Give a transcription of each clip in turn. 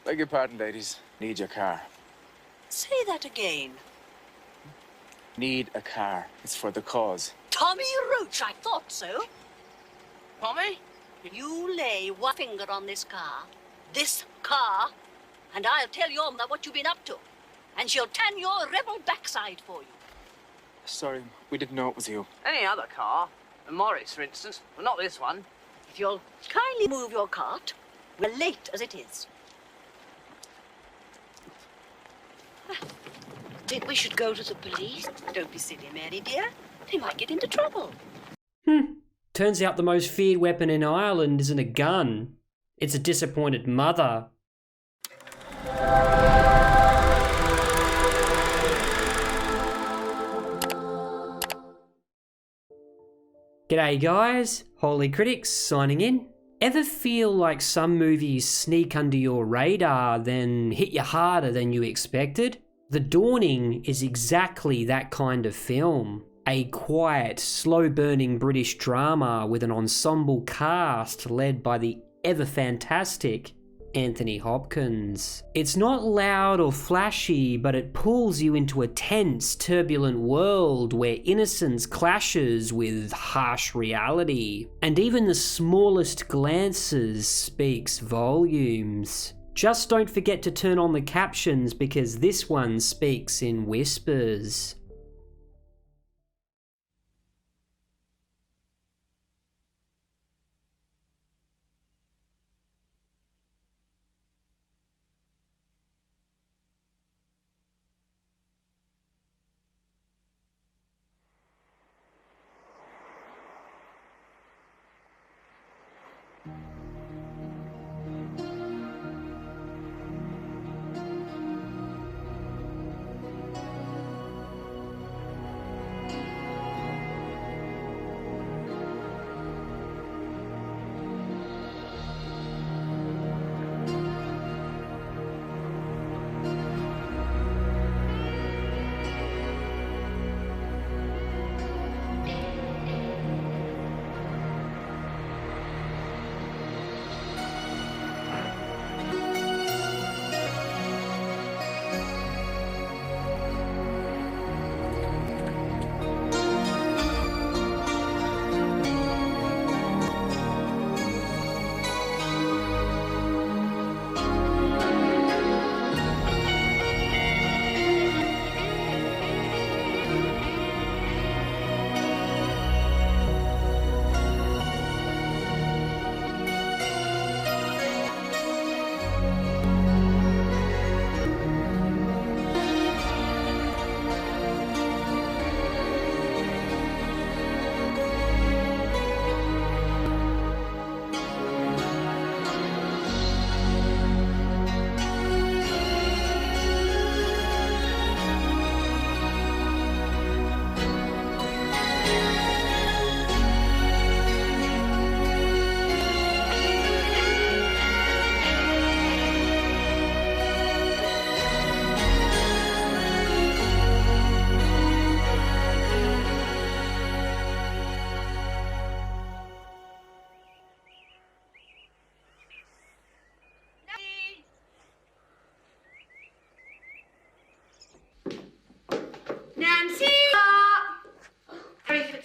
Beg your pardon, ladies. Need your car. Say that again. Need a car. It's for the cause. Tommy Roach, I thought so. Tommy? You lay one finger on this car, and I'll tell your mother what you've been up to. And she'll tan your rebel backside for you. Sorry, we didn't know it was you. Any other car, a Morris, for instance, but not this one. If you'll kindly move your cart, we're late as it is. Think we should go to the police? Don't be silly, Mary dear. They might get into trouble. Turns out the most feared weapon in Ireland isn't a gun. It's a disappointed mother. G'day guys, Holy Critics signing in. Ever feel like some movies sneak under your radar, then hit you harder than you expected? The Dawning is exactly that kind of film. A quiet, slow-burning British drama with an ensemble cast led by the ever-fantastic Anthony Hopkins. It's not loud or flashy, but it pulls you into a tense, turbulent world where innocence clashes with harsh reality. And even the smallest glances speaks volumes. Just don't forget to turn on the captions because this one speaks in whispers.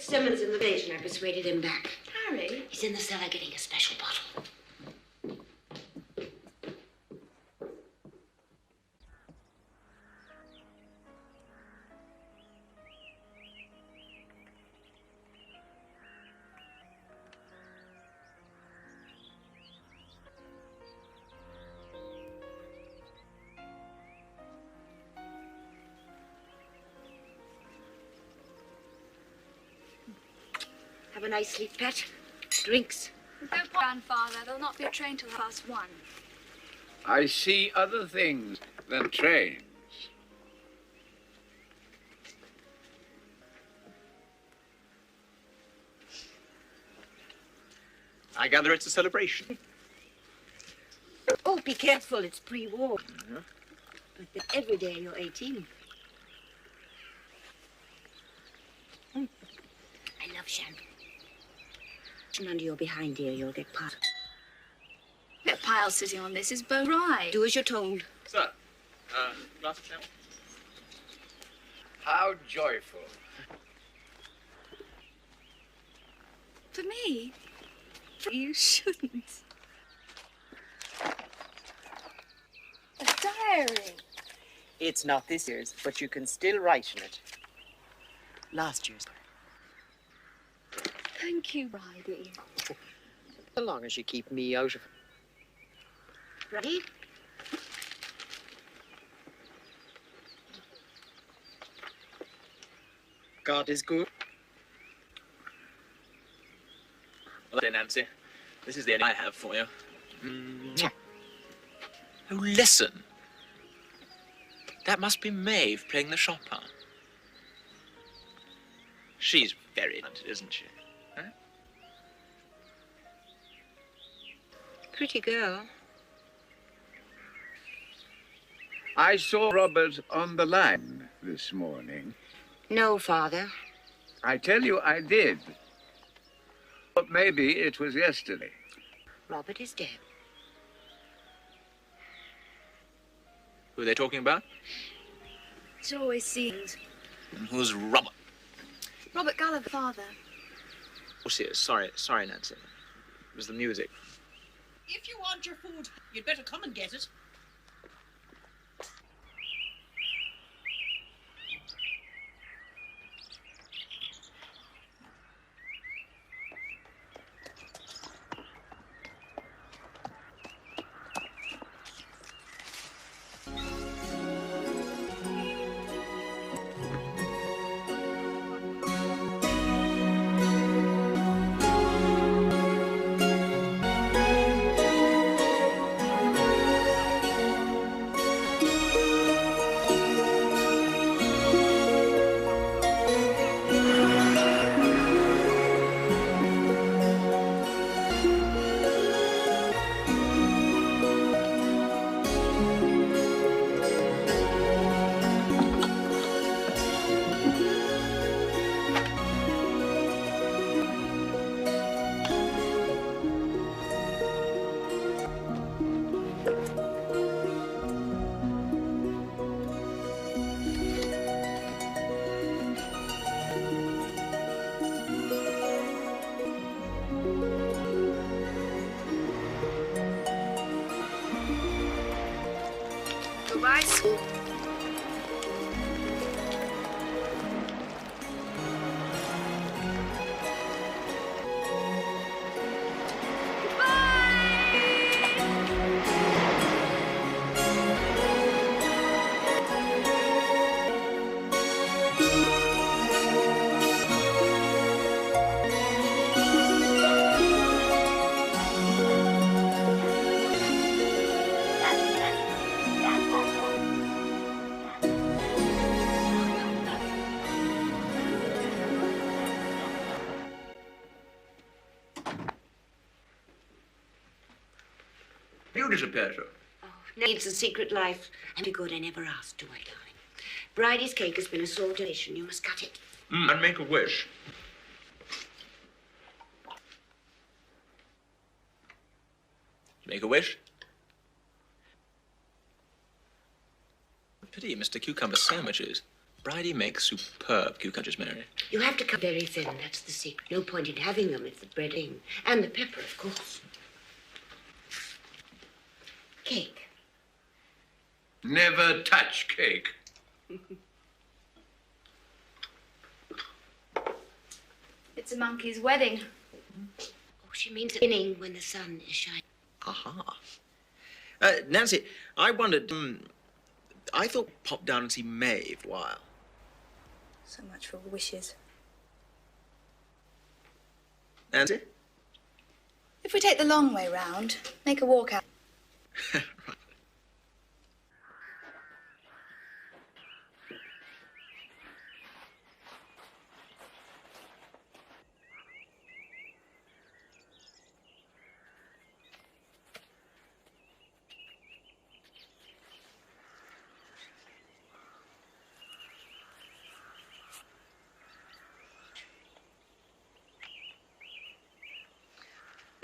Simmons in the basement. I persuaded him back. Harry? He's in the cellar getting a special bottle. Have a nice sleep, Pat. Drinks. Don't, Grandfather. There'll not be a train till 1:30. I see other things than trains. I gather it's a celebration. Oh, be careful. It's pre-war. But every day you're 18. I love champagne. And under your behind ear, you'll get part. That pile sitting on this is both right. Do as you're told. Sir, glass of sandwich. How joyful. For me? You shouldn't. A diary. It's not this year's, but you can still write in it. Last year's. Thank you, Bridie. So long as you keep me out of it. Ready? God is good. Well, then, Nancy, this is the end I have for you. Oh, listen. That must be Maeve playing the Chopin. She's very talented, isn't she? Huh? Pretty girl. I saw Robert on the line this morning. No, Father. I tell you, I did. But maybe it was yesterday. Robert is dead. Who are they talking about? It always seems. And who's Robert? Robert Gulliver, father. Oh, sorry, Nancy. It was the music. If you want your food, you'd better come and get it. Goodbye, school. You disappeared, sir. Needs a secret life. And be good, I never asked to, my darling. Bridie's cake has been a saltation. You must cut it. And make a wish. Make a wish? Pity, Mr. Cucumber sandwiches. Bridie makes superb cucumbers, Mary. You have to cut very thin. That's the secret. No point in having them if the bread in. And the pepper, of course. Cake. Never touch cake. It's a monkey's wedding. Oh, she means beginning when the sun is shining. Aha. Nancy, I wondered, I thought pop down and see Maeve a while. So much for wishes. Nancy? If we take the long way round, make a walk out. Right.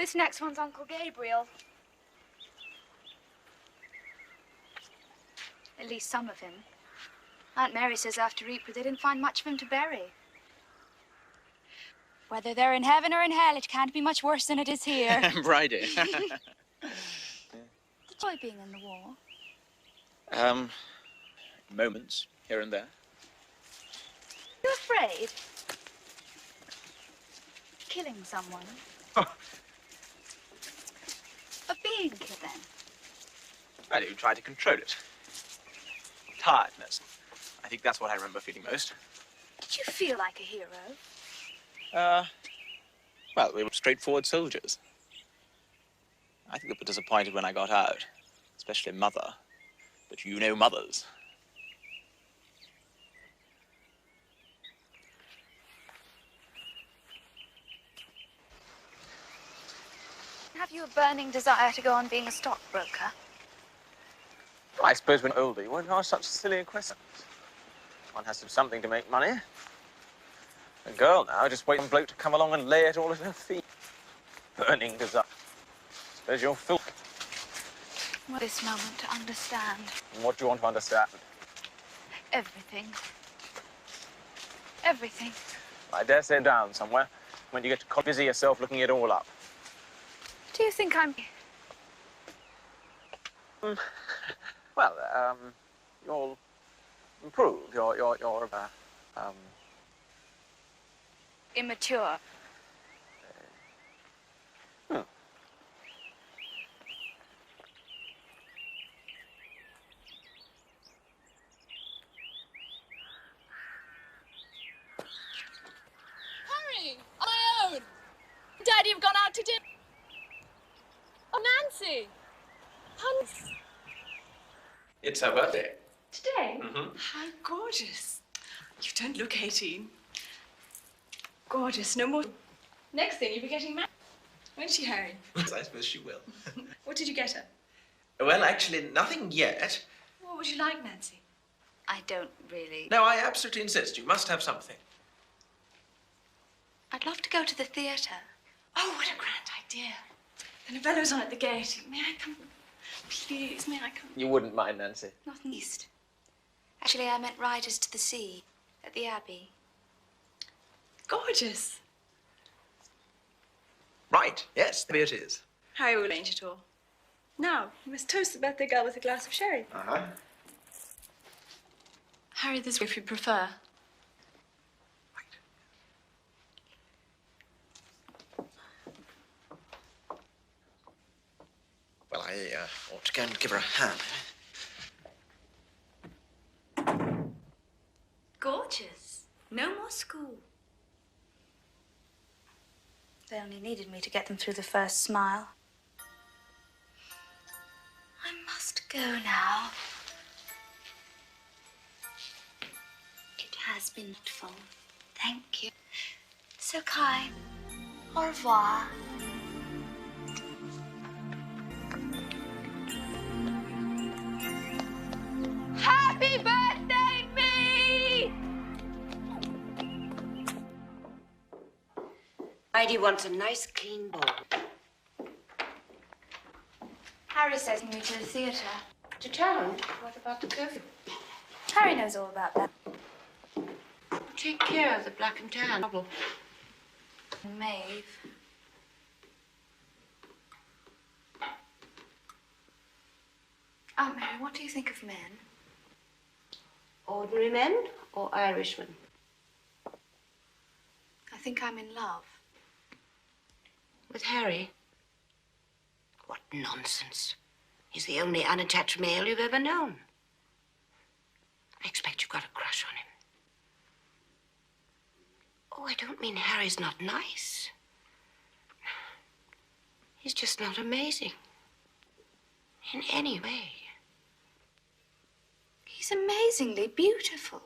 This next one's Uncle Gabriel. At least some of him. Aunt Mary says after Ypres they didn't find much of him to bury. Whether they're in heaven or in hell, it can't be much worse than it is here. Bridie. Enjoy being in the war. Moments here and there. You afraid? Killing someone? Oh. Of being killed then? I do try to control it. Tiredness. I think that's what I remember feeling most. Did you feel like a hero? Well, we were straightforward soldiers. I think they were disappointed when I got out, especially Mother. But you know mothers. Have you a burning desire to go on being a stockbroker? I suppose when older, you won't ask such silly questions. One has to do something to make money. A girl now, just waiting for a bloke to come along and lay it all at her feet. Burning desire. Suppose you're fool. This moment to understand. And what do you want to understand? Everything. Everything. I dare say down somewhere when you get to busy yourself looking it all up. Do you think I'm... Well, you're improved. You're immature? Harry, on my own. Daddy, you've gone out to dinner. Oh, Nancy. Honey. It's her birthday. Today? Mm-hmm. How gorgeous. You don't look 18. Gorgeous, no more. Next thing, you'll be getting married. Won't she, Harry? Yes, I suppose she will. What did you get her? Well, actually, nothing yet. What would you like, Nancy? I don't really... No, I absolutely insist. You must have something. I'd love to go to the theatre. Oh, what a grand idea. The Novello's on at the gate. May I come? Please, may I come? You wouldn't mind, Nancy. Not east. Actually, I meant Riders to the Sea at the Abbey. Gorgeous. Right, yes, there it is. Harry will arrange it all. Now, you must toast the birthday girl with a glass of sherry. Uh-huh. Harry, this way if you prefer. Well, I ought to go and give her a hand. Gorgeous. No more school. They only needed me to get them through the first smile. I must go now. It has been wonderful. Thank you. So kind. Au revoir. Happy birthday, me! Heidi wants a nice, clean bowl. Harry says me to the theatre. To town? What about the curfew? Harry knows all about that. Take care of the black and tan. Trouble. Maeve. Aunt Mary, what do you think of men? Ordinary men or Irishmen? I think I'm in love. With Harry? What nonsense. He's the only unattached male you've ever known. I expect you've got a crush on him. Oh, I don't mean Harry's not nice. He's just not amazing. In any way. He's amazingly beautiful.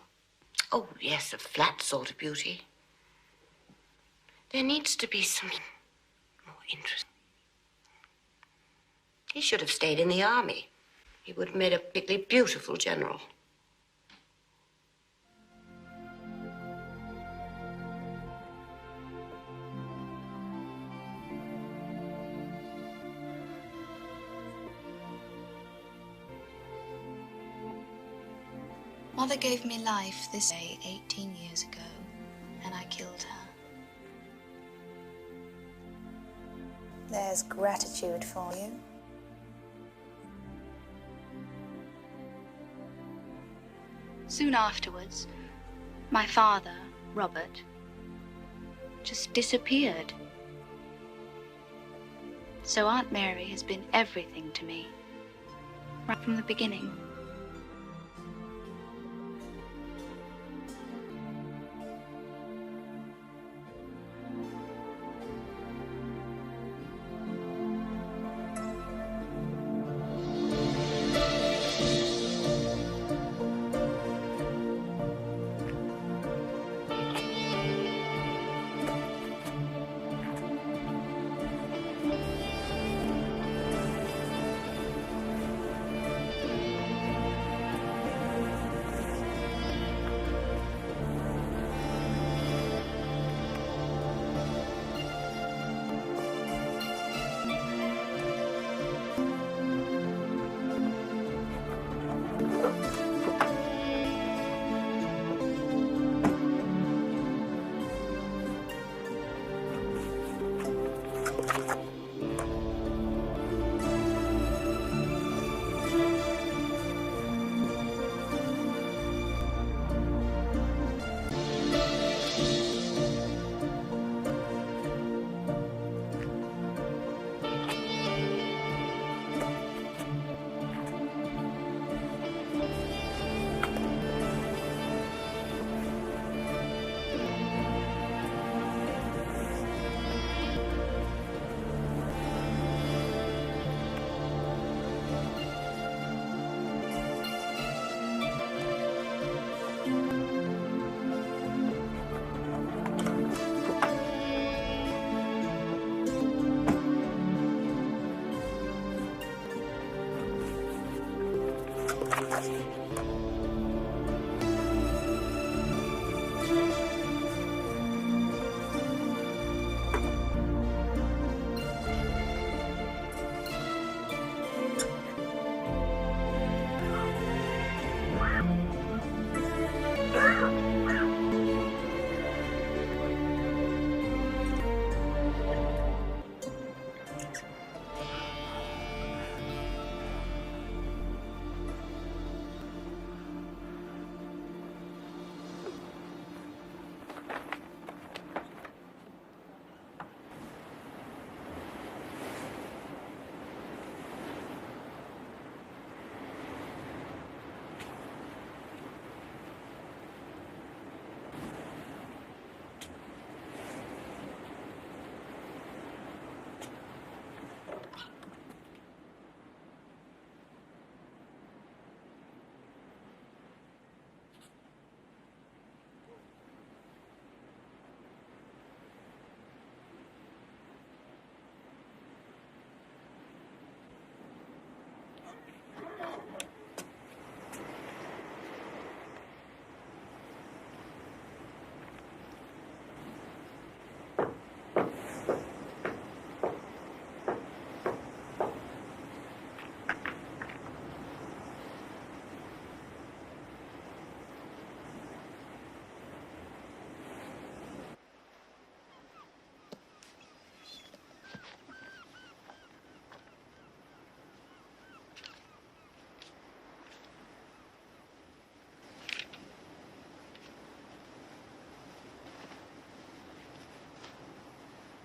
Oh, yes, a flat sort of beauty. There needs to be something more interesting. He should have stayed in the army. He would have made a particularly beautiful general. Mother gave me life this day 18 years ago, and I killed her. There's gratitude for you. Soon afterwards, my father, Robert, just disappeared. So Aunt Mary has been everything to me, right from the beginning.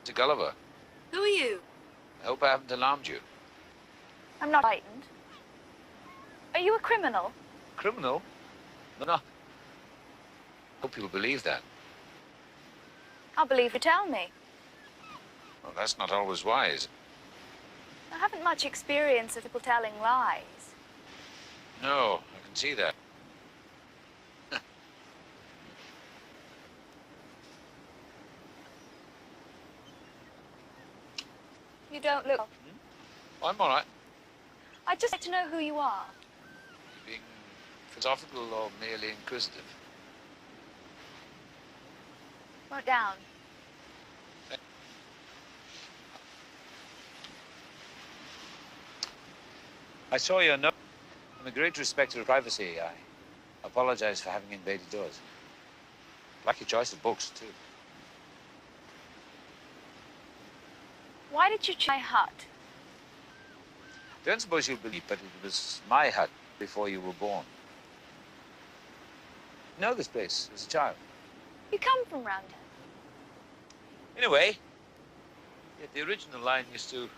Mr. Gulliver. Who are you? I hope I haven't alarmed you. I'm not frightened. Are you a criminal? Criminal? No. Hope you'll believe that. I'll believe you tell me. Well, that's not always wise. I haven't much experience of people telling lies. No, I can see that. You don't look... Oh, I'm all right. I'd just like to know who you are. You being philosophical or merely inquisitive? Won't down. I saw your note. I'm a great respecter of privacy. I apologise for having invaded yours. Like your choice of books, too. Why did you choose my hut? Don't suppose you'll believe, but it was my hut before you were born. You know this place as a child? You come from round here. Anyway, yeah, the original line used to...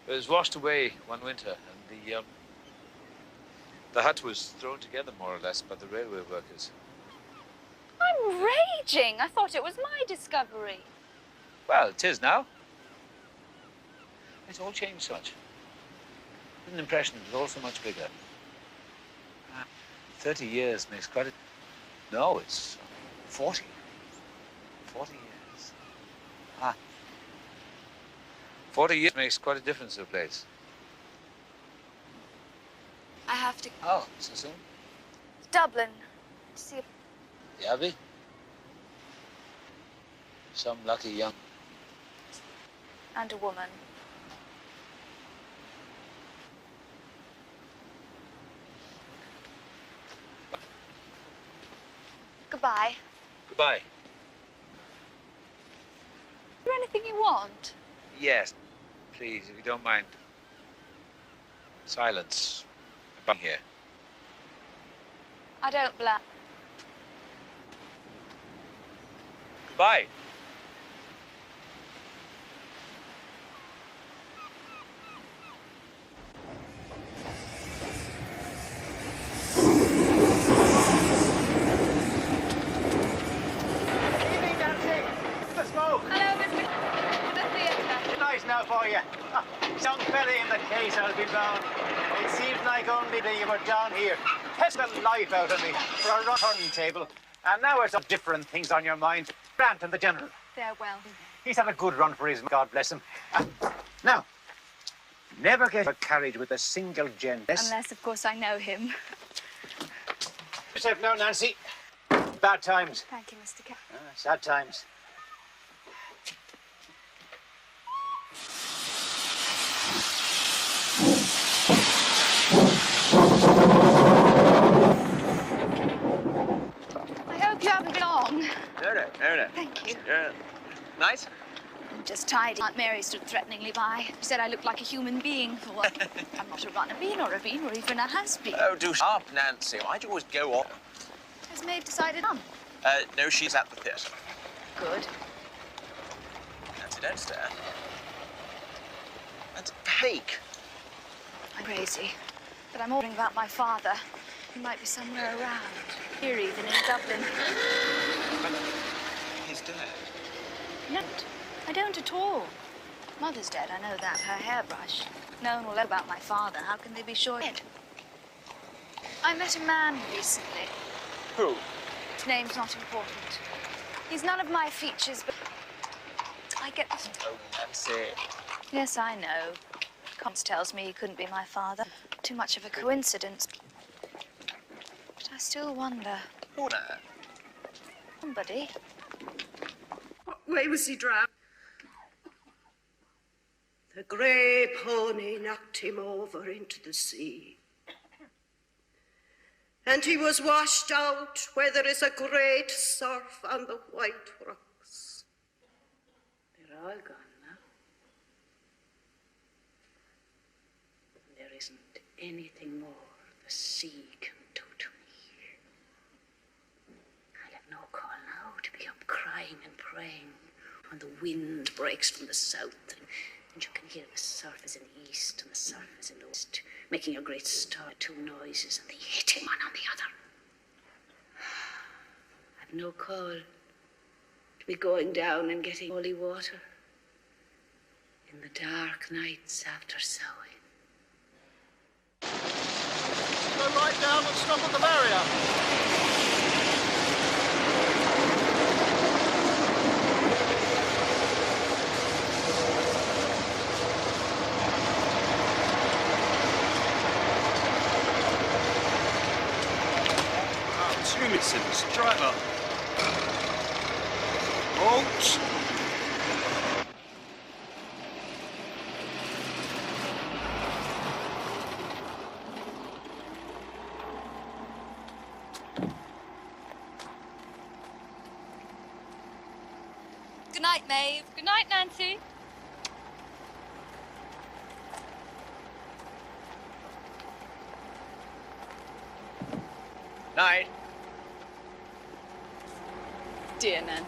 It was washed away one winter, and the hut was thrown together, more or less, by the railway workers. I'm raging. I thought it was my discovery. Well, it is now. It's all changed so much. I had an impression it was all so much bigger. 30 years makes quite a... No, it's 40. 40 years. 40 years makes quite a difference to a place. I have to... Oh, so soon? Dublin. To see... The Abbey? Some lucky young... And a woman. Goodbye. Goodbye. Is there anything you want? Yes, please, if you don't mind. Silence. I'm here. I don't blab. Goodbye. Now for you. Young fella in the case, I'll be bound. It seems like only that you were down here. Test the life out of me for a run table. And now it's some different things on your mind. Grant and the General. Farewell. He's had a good run for his, God bless him. Now, never get a carriage with a single gent. Unless, of course, I know him. Yourself now, Nancy. Bad times. Thank you, Mr. Cap. Sad times. I hope you haven't been long. No. Thank you. Nice? I'm just tidy. Aunt Mary stood threateningly by. She said I looked like a human being. Well, I'm not a runner-bean or a bean or even a has-been. Oh, do shut up, Nancy. Why'd you always go on? Has Maid decided on? No, she's at the theatre. Good. Nancy, don't stare. That's cake. I'm crazy. But I'm wondering about my father. He might be somewhere around. Here, even in Dublin. But he's dead. No, I don't at all. Mother's dead, I know that. Her hairbrush. No one will know about my father. How can they be sure? I met a man recently. Who? His name's not important. He's none of my features, but I get this. Oh, Nancy. Yes, I know. Constance tells me he couldn't be my father. Too much of a coincidence. But I still wonder. What? Somebody. What way was he drowned? The grey pony knocked him over into the sea. And he was washed out where there is a great surf on the white rocks. They're all gone now. There isn't anything more the sea can do to me. I have no call now to be up crying and praying when the wind breaks from the south and you can hear the surf is in the east and the surf is in the west, making a great star, two noises, and they hitting one on the other. I've no call to be going down and getting holy water in the dark nights after sowing. Go right down and stop at the barrier. Simmons, driver. Halt! Maeve. Good night, Nancy. Night. Dear Nan.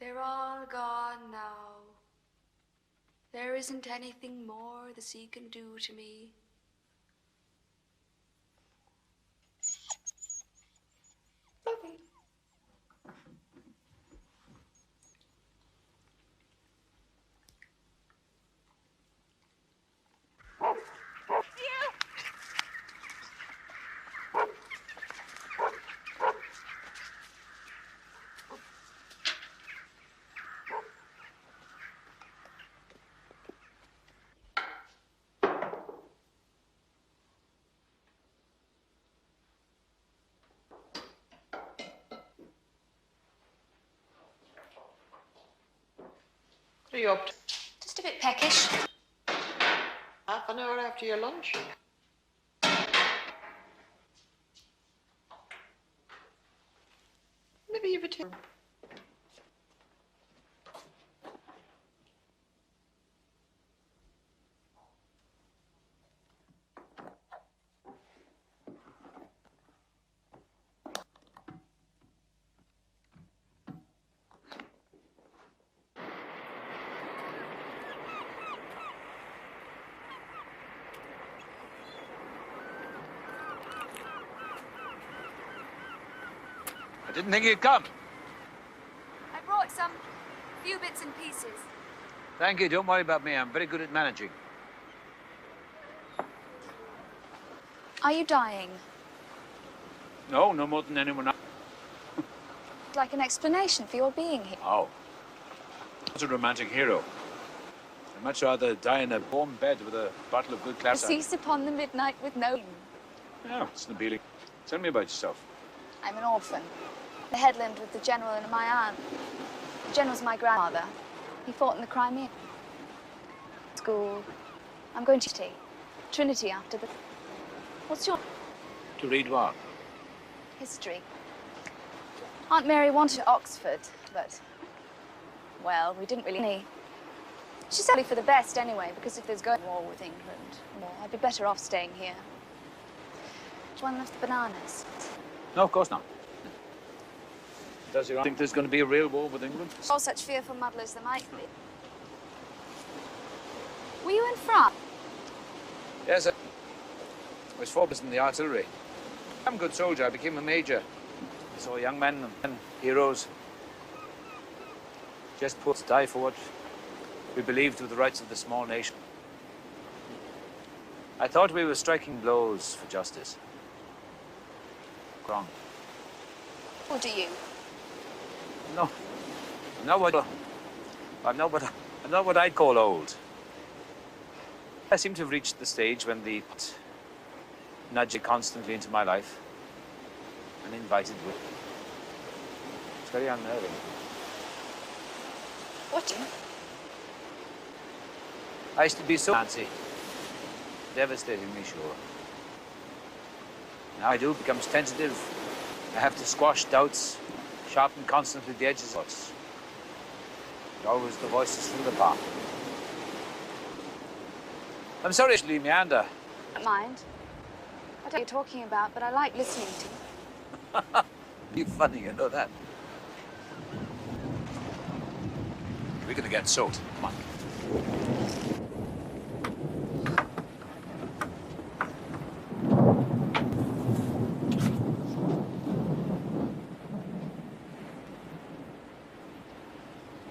They're all gone now. There isn't anything more the sea can do to me. Bobby. What are you up to? Just a bit peckish. Half an hour after your lunch? Maybe you've a tea. I didn't think you'd come. I brought some few bits and pieces. Thank you. Don't worry about me. I'm very good at managing. Are you dying? No, no more than anyone else. I'd like an explanation for your being here. Oh. I was a romantic hero. I'd much rather die in a warm bed with a bottle of good class. Cease upon the midnight with no... Oh, it's Nabili. Tell me about yourself. I'm an orphan. The headland with the general and my aunt. The general's my grandfather. He fought in the Crimea. School. I'm going to Trinity after the... What's your... To read what? History. Aunt Mary wanted Oxford, but... Well, we didn't really... She said for the best anyway, because if there's going war with England, well, I'd be better off staying here. One left the bananas. No, of course not. Does you think there's going to be a real war with England? All such fearful muddlers there might be. Were you in France? Yes, I was forward in the artillery. I'm a good soldier. I became a major. I saw young men and heroes just put to die for what we believed were the rights of the small nation. I thought we were striking blows for justice. Wrong. Or do you? No. I'm not what I'd call old. I seem to have reached the stage when the nudging constantly into my life. Uninvited with. It's very unnerving. What? I used to be so fancy. Devastatingly sure. Now I do, it becomes tentative. I have to squash doubts, sharpen constantly the edges of thoughts. But always the voices through the path. I'm sorry to meander. Don't mind. I don't know what you're talking about, but I like listening to you. You're funny, you know that. We're gonna get soaked. Come on.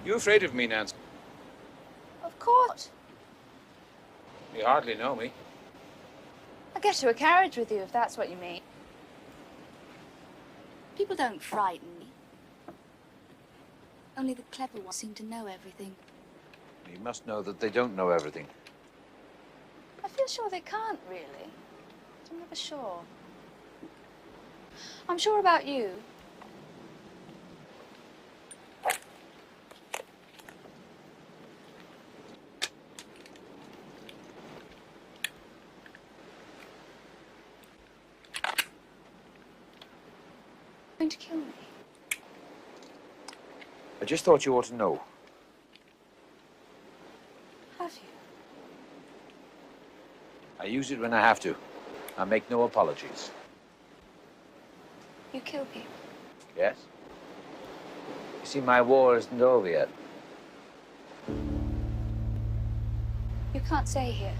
You afraid of me, Nancy? Of course. You hardly know me. I'll get to a carriage with you if that's what you mean. People don't frighten me. Only the clever ones seem to know everything. You must know that they don't know everything. I feel sure they can't, really. But I'm never sure. I'm sure about you. Going to kill me? I just thought you ought to know. Have you? I use it when I have to. I make no apologies. You kill people? Yes? You see, my war isn't over yet. You can't stay here.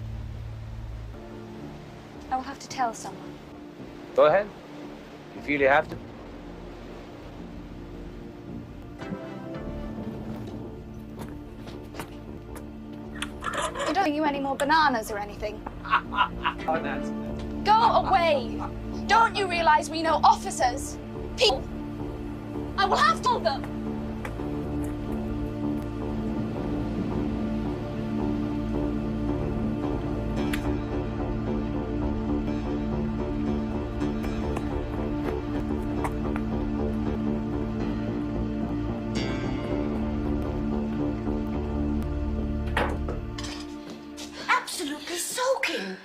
I will have to tell someone. Go ahead. If you feel you have to. I don't give you any more bananas or anything. Oh, that's Go away! Don't you realize we know officers? People! I will have told them! Absolutely soaking.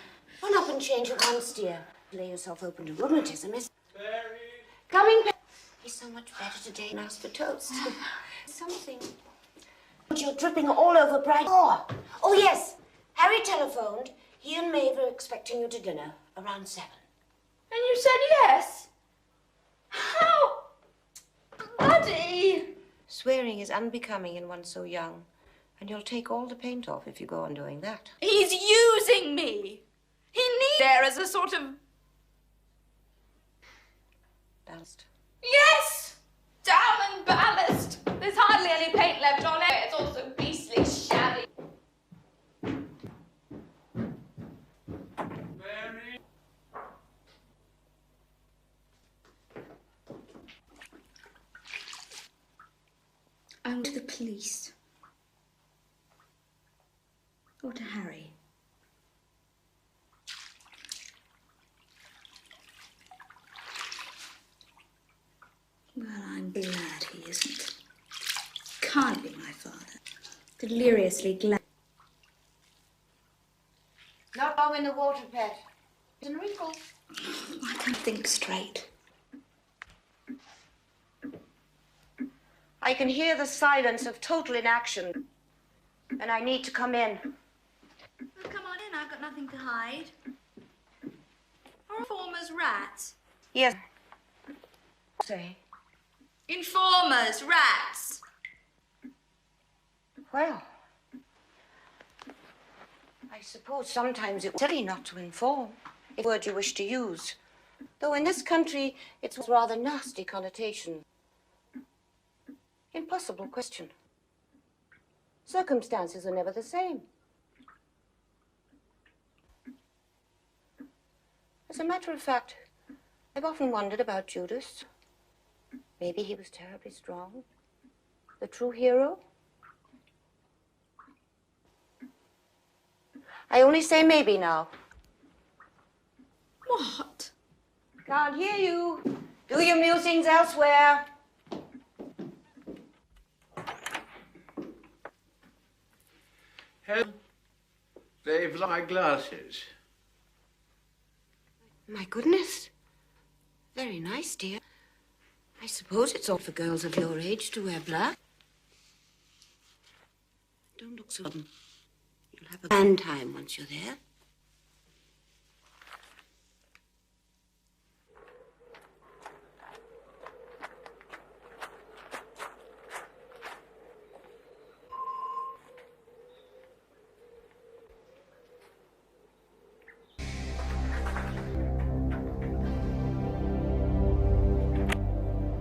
Run up and change at once, dear. Lay yourself open to rheumatism, is coming back. He's so much better today and asked for toast. Something. You're dripping all over bright. Oh, yes. Harry telephoned. He and Maeve are expecting you to dinner around 7. And you said yes? How bloody! Swearing is unbecoming in one so young. And you'll take all the paint off if you go on doing that. He's using me. He needs there as a sort of... Ballast. Yes! Damn and ballast. There's hardly any paint left on it. It's also beastly shabby. I went to the police. Or to Harry. Well, I'm glad he isn't. Can't be my father. Deliriously glad. Not long in the water, Pet. It's a wrinkle. I can't think straight. I can hear the silence of total inaction. And I need to come in. Well, come on in. I've got nothing to hide. Are informers rats? Yes. Say. Informers rats. Well, I suppose sometimes it's silly not to inform, if word you wish to use. Though in this country, it's a rather nasty connotation. Impossible question. Circumstances are never the same. As a matter of fact, I've often wondered about Judas. Maybe he was terribly strong. The true hero. I only say maybe now. What? Can't hear you. Do your musings elsewhere. They've my glasses. My goodness. Very nice, dear. I suppose it's all for girls of your age to wear black. Don't look so sudden. You'll have a grand time once you're there.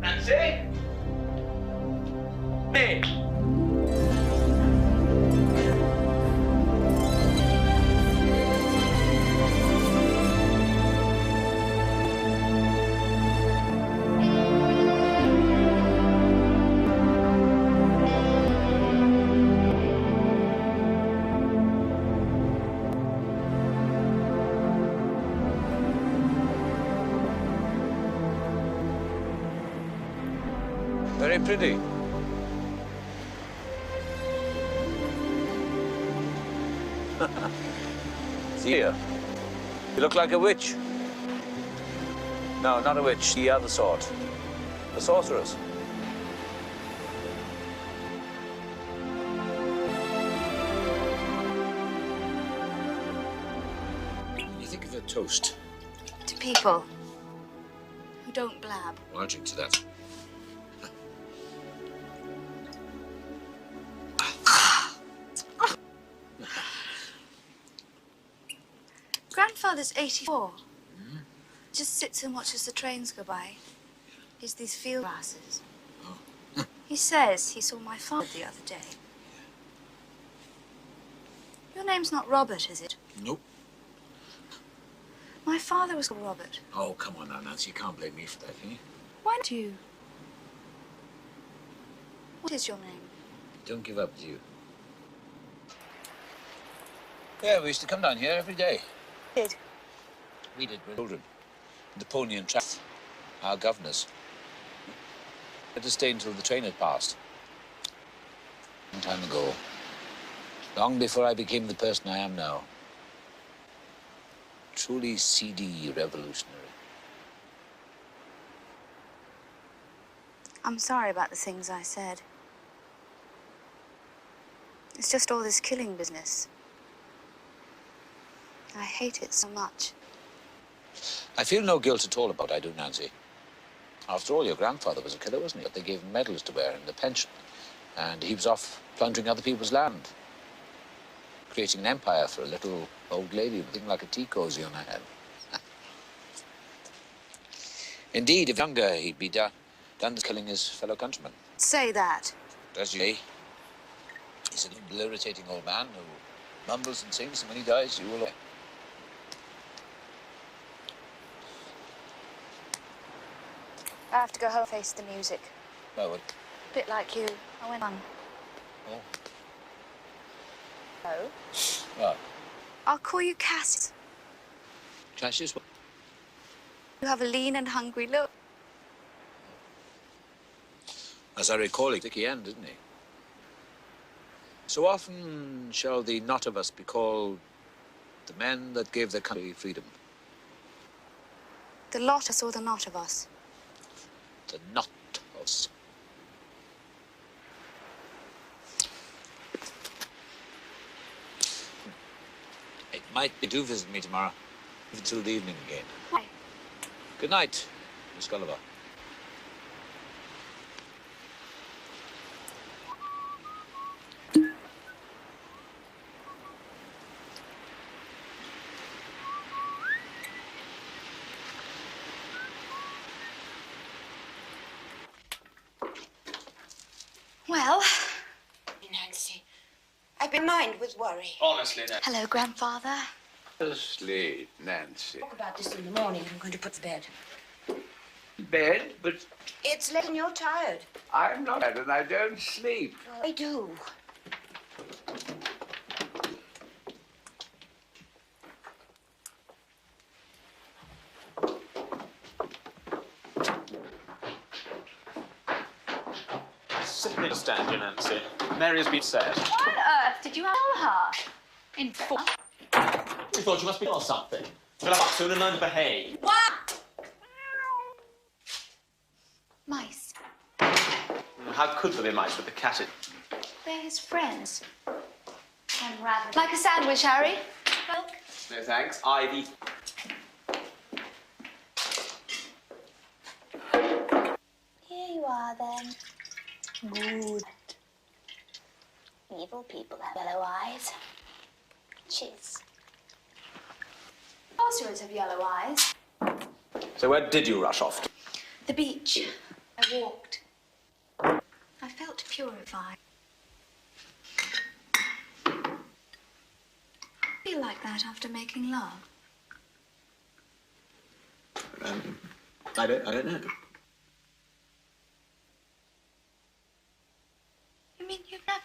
Nancy? Me? Very pretty. See here. You look like a witch. No, not a witch. The other sort. A sorceress. When you think of a toast, To people who don't blab. well, I'll drink to that. Grandfather's 84. Just sits and watches the trains go by. He's these field glasses. He says he saw my father the other day. Your name's not Robert, is it? Nope. My father was called Robert. Oh, come on now, Nancy. You can't blame me for that, can you? Why don't you? What is your name? Don't give up, do you? Yeah, we used to come down here every day. Did? We did, when children. Napoleon Traff, our governors. Let us stay until the train had passed. Long time ago. Long before I became the person I am now. Truly seedy revolutionary. I'm sorry about the things I said. It's just all this killing business. I hate it so much. I feel no guilt at all about what I do, Nancy. After all, your grandfather was a killer, wasn't he? But they gave him medals to wear and a pension. And he was off plundering other people's land. Creating an empire for a little old lady with a thing like a tea cozy on her head. Indeed, if younger, he'd be done killing his fellow countrymen. Say that. Does he? He's an irritating old man who mumbles and sings, and when he dies, you will... I have to go home and face the music. Oh, well, A bit like you. I went on. oh. Oh? What? I'll call you Cassius. Cassius? You have a lean and hungry look. As I recall, it sticky end, didn't he? So often shall the not of us be called the men that gave their country freedom. The lot of us or the not of us. The not of us. It might be do visit me tomorrow, until the evening again. Why? Good night, Miss Gulliver. Well, Nancy, I've been mined with worry. Honestly, no. Hello, Grandfather. Sleep, Nancy. Talk about this in the morning. I'm going to put to bed. Bed, but It's late and you're tired. I'm not tired and I don't sleep. I do. Simply understand you, Nancy. Mary has been sad. Why on earth did you tell her? In full. We thought you must be on something. We'll have up soon and learn to behave. What? Mice. How could there be mice with the cat in? They're his friends. And rabbit. Like a sandwich, Harry? Milk? No thanks. Ivy. Here you are, then. Good. Evil people have yellow eyes. Cheers. Sorcerers have yellow eyes. So where did you rush off to? The beach. I walked. I felt purified. I feel like that after making love. I don't know. You mean you've never?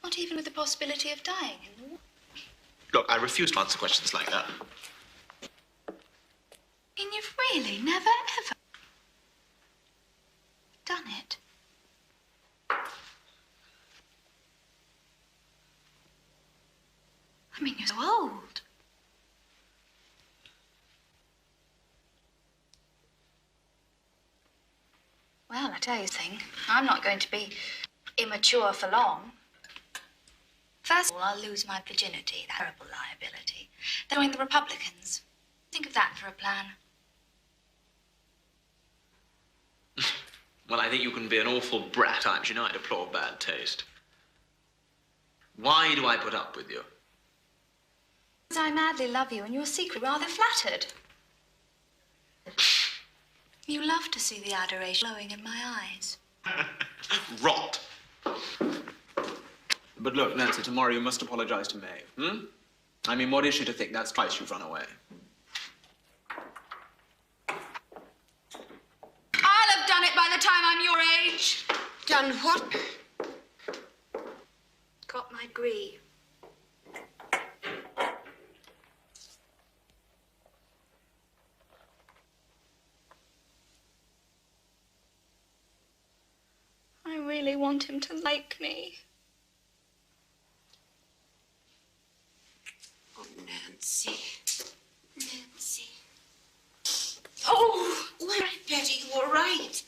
Not even with the possibility of dying in the war? Look, I refuse to answer questions like that. I mean, you've really never, ever? Well, I tell you a thing. I'm not going to be immature for long. First of all, I'll lose my virginity, that terrible liability. Then join the Republicans. Think of that for a plan. Well, I think you can be an awful brat. You know I deplore bad taste. Why do I put up with you? Because I madly love you and you're secretly rather flattered. You love to see the adoration glowing in my eyes. Rot. But look, Nancy, tomorrow you must apologize to Maeve, I mean, what is she to think that's twice you've run away? I'll have done it by the time I'm your age. Done what? Got my degree. I really want him to like me. Oh, Nancy. Nancy. Oh! Well, Betty, you were right.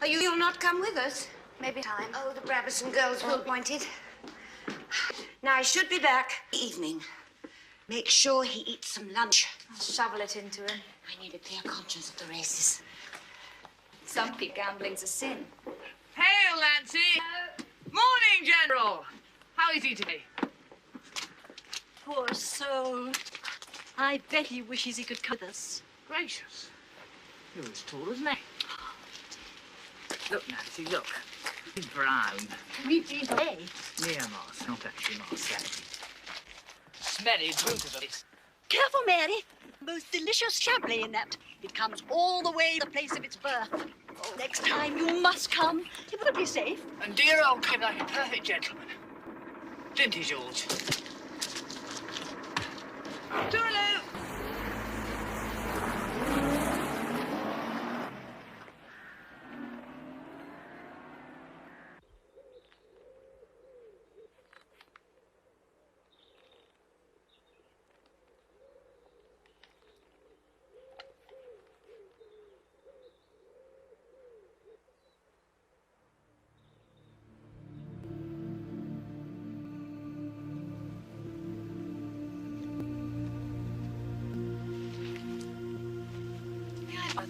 You'll not come with us? Maybe time. Oh, the Brabazon girls were appointed. Now, I should be back evening. Make sure he eats some lunch. I'll shovel it into him. I need a clear conscience at the races. Some people gambling's a sin. Hail, Nancy! Morning, General! How is he today? Poor soul. I bet he wishes he could come with us. Gracious. You're as tall as me. Look, Nancy, look. He's brown. We've been away. Near Mars, not actually Marseille. Smelly brute of it. Careful, Mary. Most delicious champagne in that. It comes all the way to the place of its birth. Oh, next time you must come. It will be safe. And dear old Kim like a perfect gentleman. Didn't he, George? Toodaloo!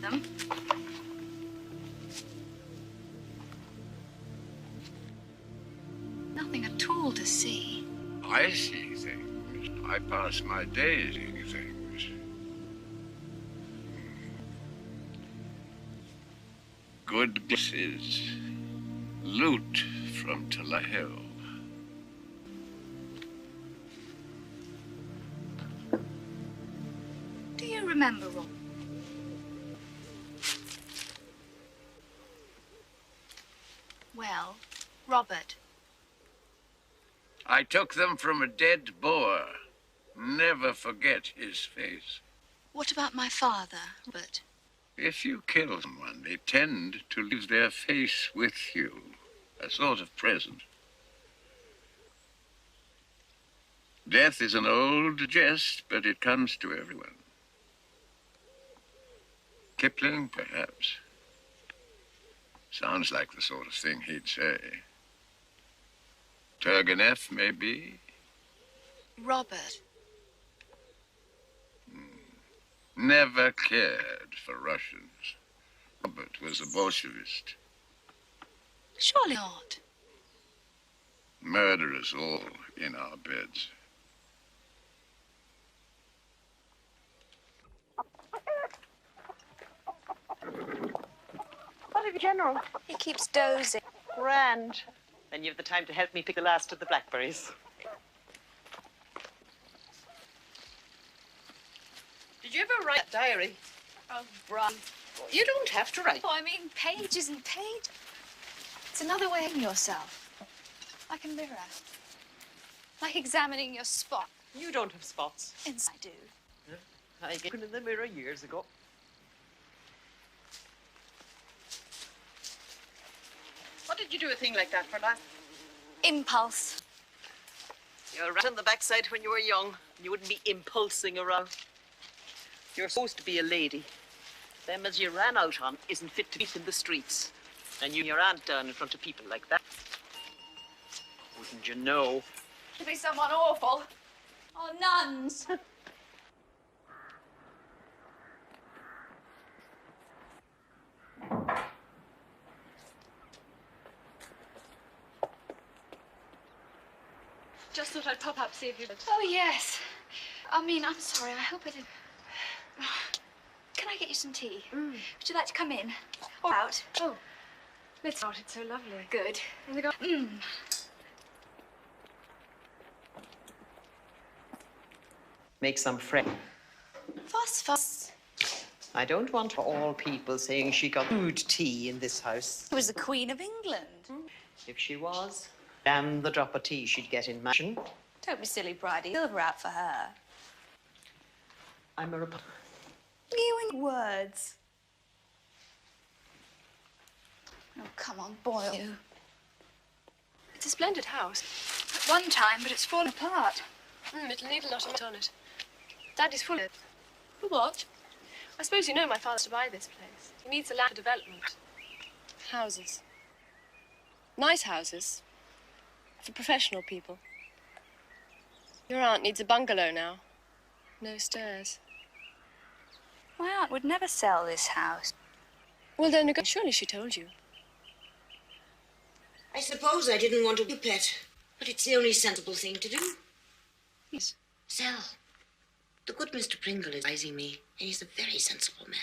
Them. Nothing at all to see. I see things. I pass my days seeing things. Good guesses. Loot from Hill. Do you remember, Rob? Well, Robert. I took them from a dead boar. Never forget his face. What about my father, Robert? If you kill someone, they tend to leave their face with you. A sort of present. Death is an old jest, but it comes to everyone. Kipling, perhaps. Sounds like the sort of thing he'd say. Turgenev, maybe. Robert. Never cared for Russians. Robert was a Bolshevist. Surely not. Murderers all in our beds. What of you, General? He keeps dozing. Grand. Then you've the time to help me pick the last of the blackberries. Did you ever write a diary? Oh, Brian. You don't have to write. Oh, I mean, pages and pages. It's another way of yourself. Like a mirror. Like examining your spot. You don't have spots. Yes, I do. I get in the mirror years ago. What did you do a thing like that for last? Impulse. You're right on the backside when you were young. You wouldn't be impulsing around. You're supposed to be a lady. Them as you ran out on isn't fit to be in the streets. And you your aunt down in front of people like that. Wouldn't you know? To be someone awful. Oh, nuns. Just thought I'd pop up, see if you... Oh, yes. I mean, I'm sorry. I hope I didn't... Can I get you some tea? Would you like to come in? Or out? Oh, let's out. It's so lovely. Good. Make some friends. Fuss. I don't want all people saying she got good tea in this house. She was the Queen of England. If she was, damn the drop of tea she'd get in Mansion. Don't be silly, Bridie. Silver out for her. I'm a You and words. Oh, come on, Boyle. It's a splendid house. At one time, but it's fallen apart. It'll need a lot of on it. Daddy's full of it. For what? I suppose you know my father's to buy this place. He needs a land for development. Houses. Nice houses. For professional people. Your aunt needs a bungalow now. No stairs. My aunt would never sell this house. Well, then, surely she told you. I suppose I didn't want to be a pet, but it's the only sensible thing to do. Yes. Sell. The good Mr. Pringle is advising me, and he's a very sensible man.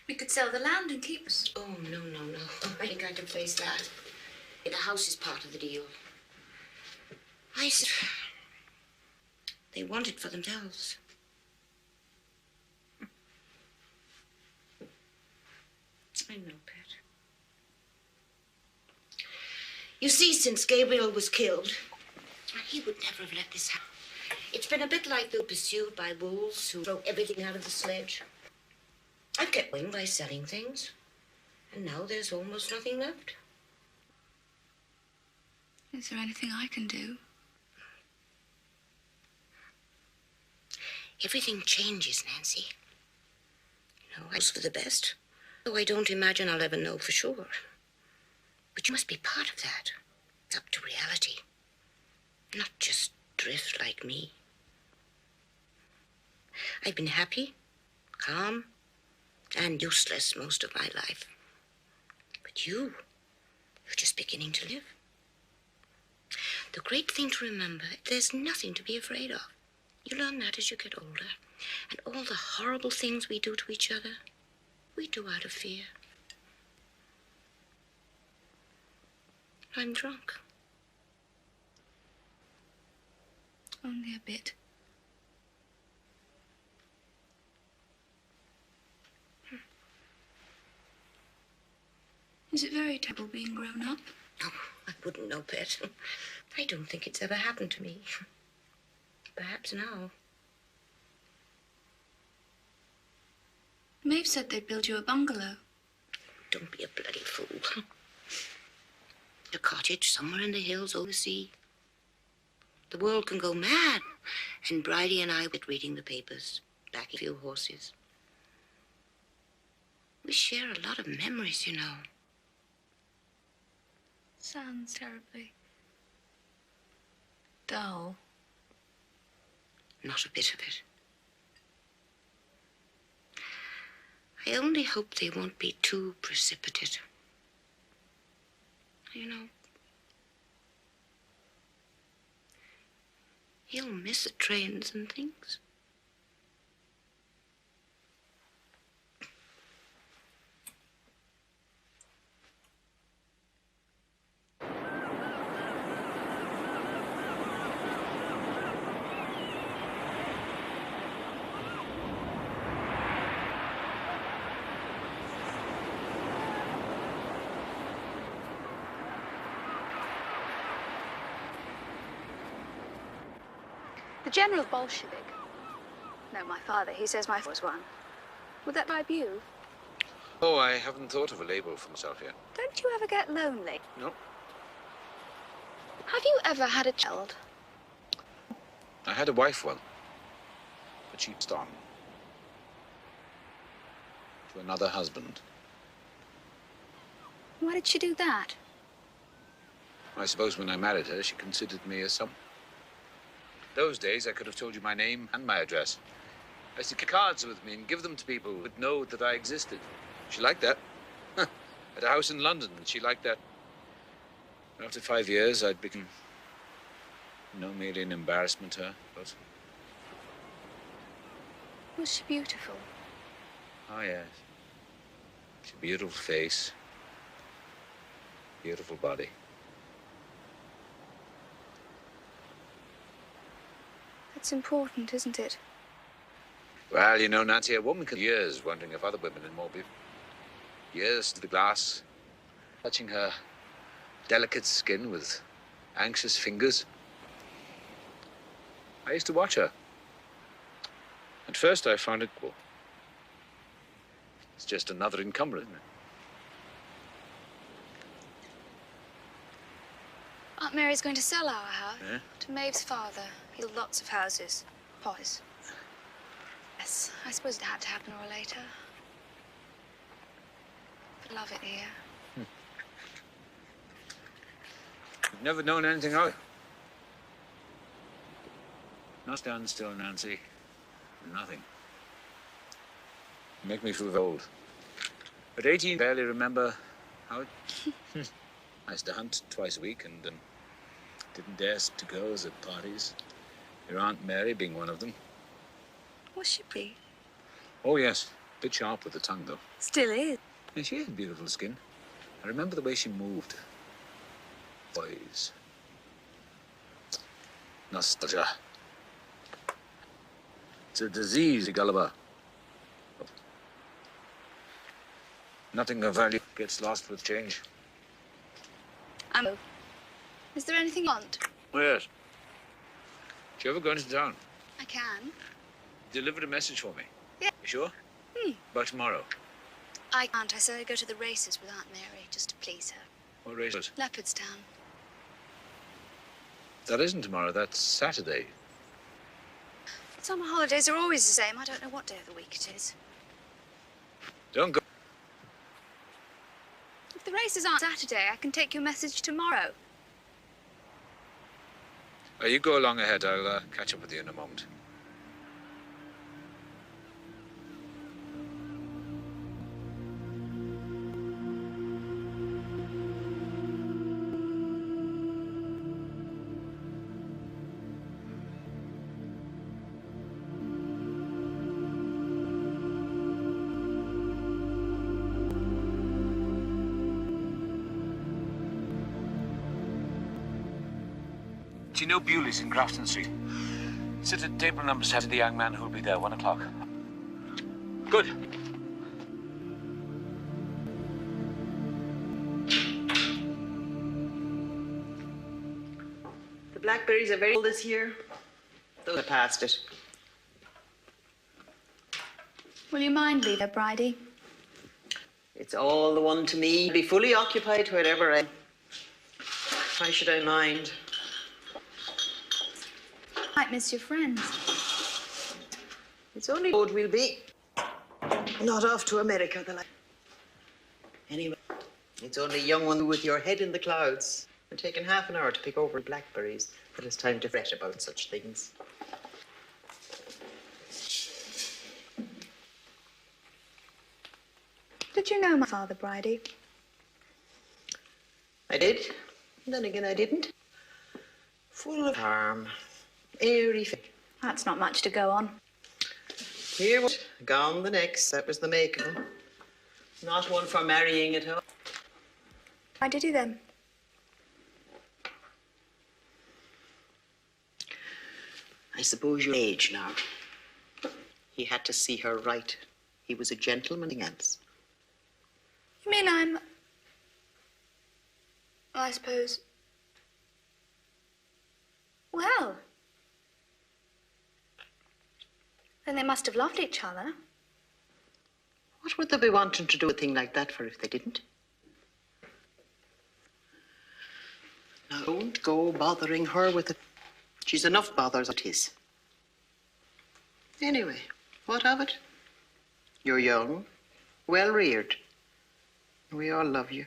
We could sell the land and keep us. Oh, no. I think I can face that. The house is part of the deal. I said they want it for themselves. I know, Pet. You see, since Gabriel was killed, he would never have let this happen. It's been a bit like being pursued by wolves who throw everything out of the sledge. I've kept going by selling things, and now there's almost nothing left. Is there anything I can do? Everything changes, Nancy. You know, it's for the best. Though I don't imagine I'll ever know for sure. But you must be part of that. It's up to reality. Not just drift like me. I've been happy, calm, and useless most of my life. But you're just beginning to live. The great thing to remember, there's nothing to be afraid of. You learn that as you get older. And all the horrible things we do to each other, we do out of fear. I'm drunk. Only a bit. Is it very terrible being grown up? Oh, I wouldn't know, Pet. I don't think it's ever happened to me. Perhaps now. Maeve said they'd build you a bungalow. Don't be a bloody fool. A cottage somewhere in the hills over the sea. The world can go mad. And Bridie and I were reading the papers, backing a few horses. We share a lot of memories, you know. Sounds terribly dull. Not a bit of it. I only hope they won't be too precipitate. You know, he'll miss the trains and things. The General Bolshevik. No, my father. He says my father was one. Would that bribe you? Oh, I haven't thought of a label for myself yet. Don't you ever get lonely? No. Have you ever had a child? I had a wife once, but she passed on to another husband. Why did she do that? I suppose when I married her, she considered me as some. Those days, I could have told you my name and my address. I used to keep cards with me and give them to people who would know that I existed. She liked that. At a house in London, she liked that. After 5 years, I'd become, merely an embarrassment to her, but... Was she beautiful? Oh, yes. She had a beautiful face. Beautiful body. That's important, isn't it? Well, you know, Nancy, a woman can years wondering if other women are more beautiful. Years to the glass, touching her delicate skin with anxious fingers. I used to watch her. At first, I found it cool. It's just another incumbent, isn't it? Aunt Mary's going to sell our house Yeah? to Maeve's father. He'll lots of houses. Potters. Yes, I suppose it had to happen or later. But love it here. You've never known anything of it. Not stand still, Nancy. Nothing. You make me feel old. At 18, I barely remember how it... I used to hunt twice a week and didn't dare to girls at parties. Your Aunt Mary being one of them. Was she pretty? Oh, yes. A bit sharp with the tongue, though. Still is. Yeah, she had beautiful skin. I remember the way she moved. Boys. Nostalgia. It's a disease, Gulliver. Nothing of value gets lost with change. Is there anything you want? Oh, yes. Do you ever go into town? I can. Delivered a message for me. Yeah. You sure? By tomorrow. I can't. I said I'd go to the races with Aunt Mary, just to please her. What races? Leopardstown. That isn't tomorrow. That's Saturday. Summer holidays are always the same. I don't know what day of the week it is. Don't go. If the races aren't Saturday, I can take your message tomorrow. You go along ahead. I'll catch up with you in a moment. Do you know Bewley's in Grafton Street? Sit at table number 7, the young man who'll be there, 1 o'clock. Good. The blackberries are very old this year. Those are past it. Will you mind leaving, Bridie? It's all the one to me. Be fully occupied wherever I am. Why should I mind? Might miss your friends. It's only road we'll be. Not off to America, the like. Anyway, it's only a young one with your head in the clouds. It's taken half an hour to pick over blackberries, but it's time to fret about such things. Did you know my father, Bridie? I did. And then again, I didn't. Full of harm. Airy. That's not much to go on. Here was gone the next. That was the make of him. Not one for marrying at all. Why did he then? I suppose your age now. He had to see her right. He was a gentleman, nothing else. You mean I'm... Well, I suppose... Well... Then they must have loved each other. What would they be wanting to do a thing like that for if they didn't? Now, don't go bothering her with it. She's enough bothers as it is. Anyway, what of it? You're young, well-reared. We all love you.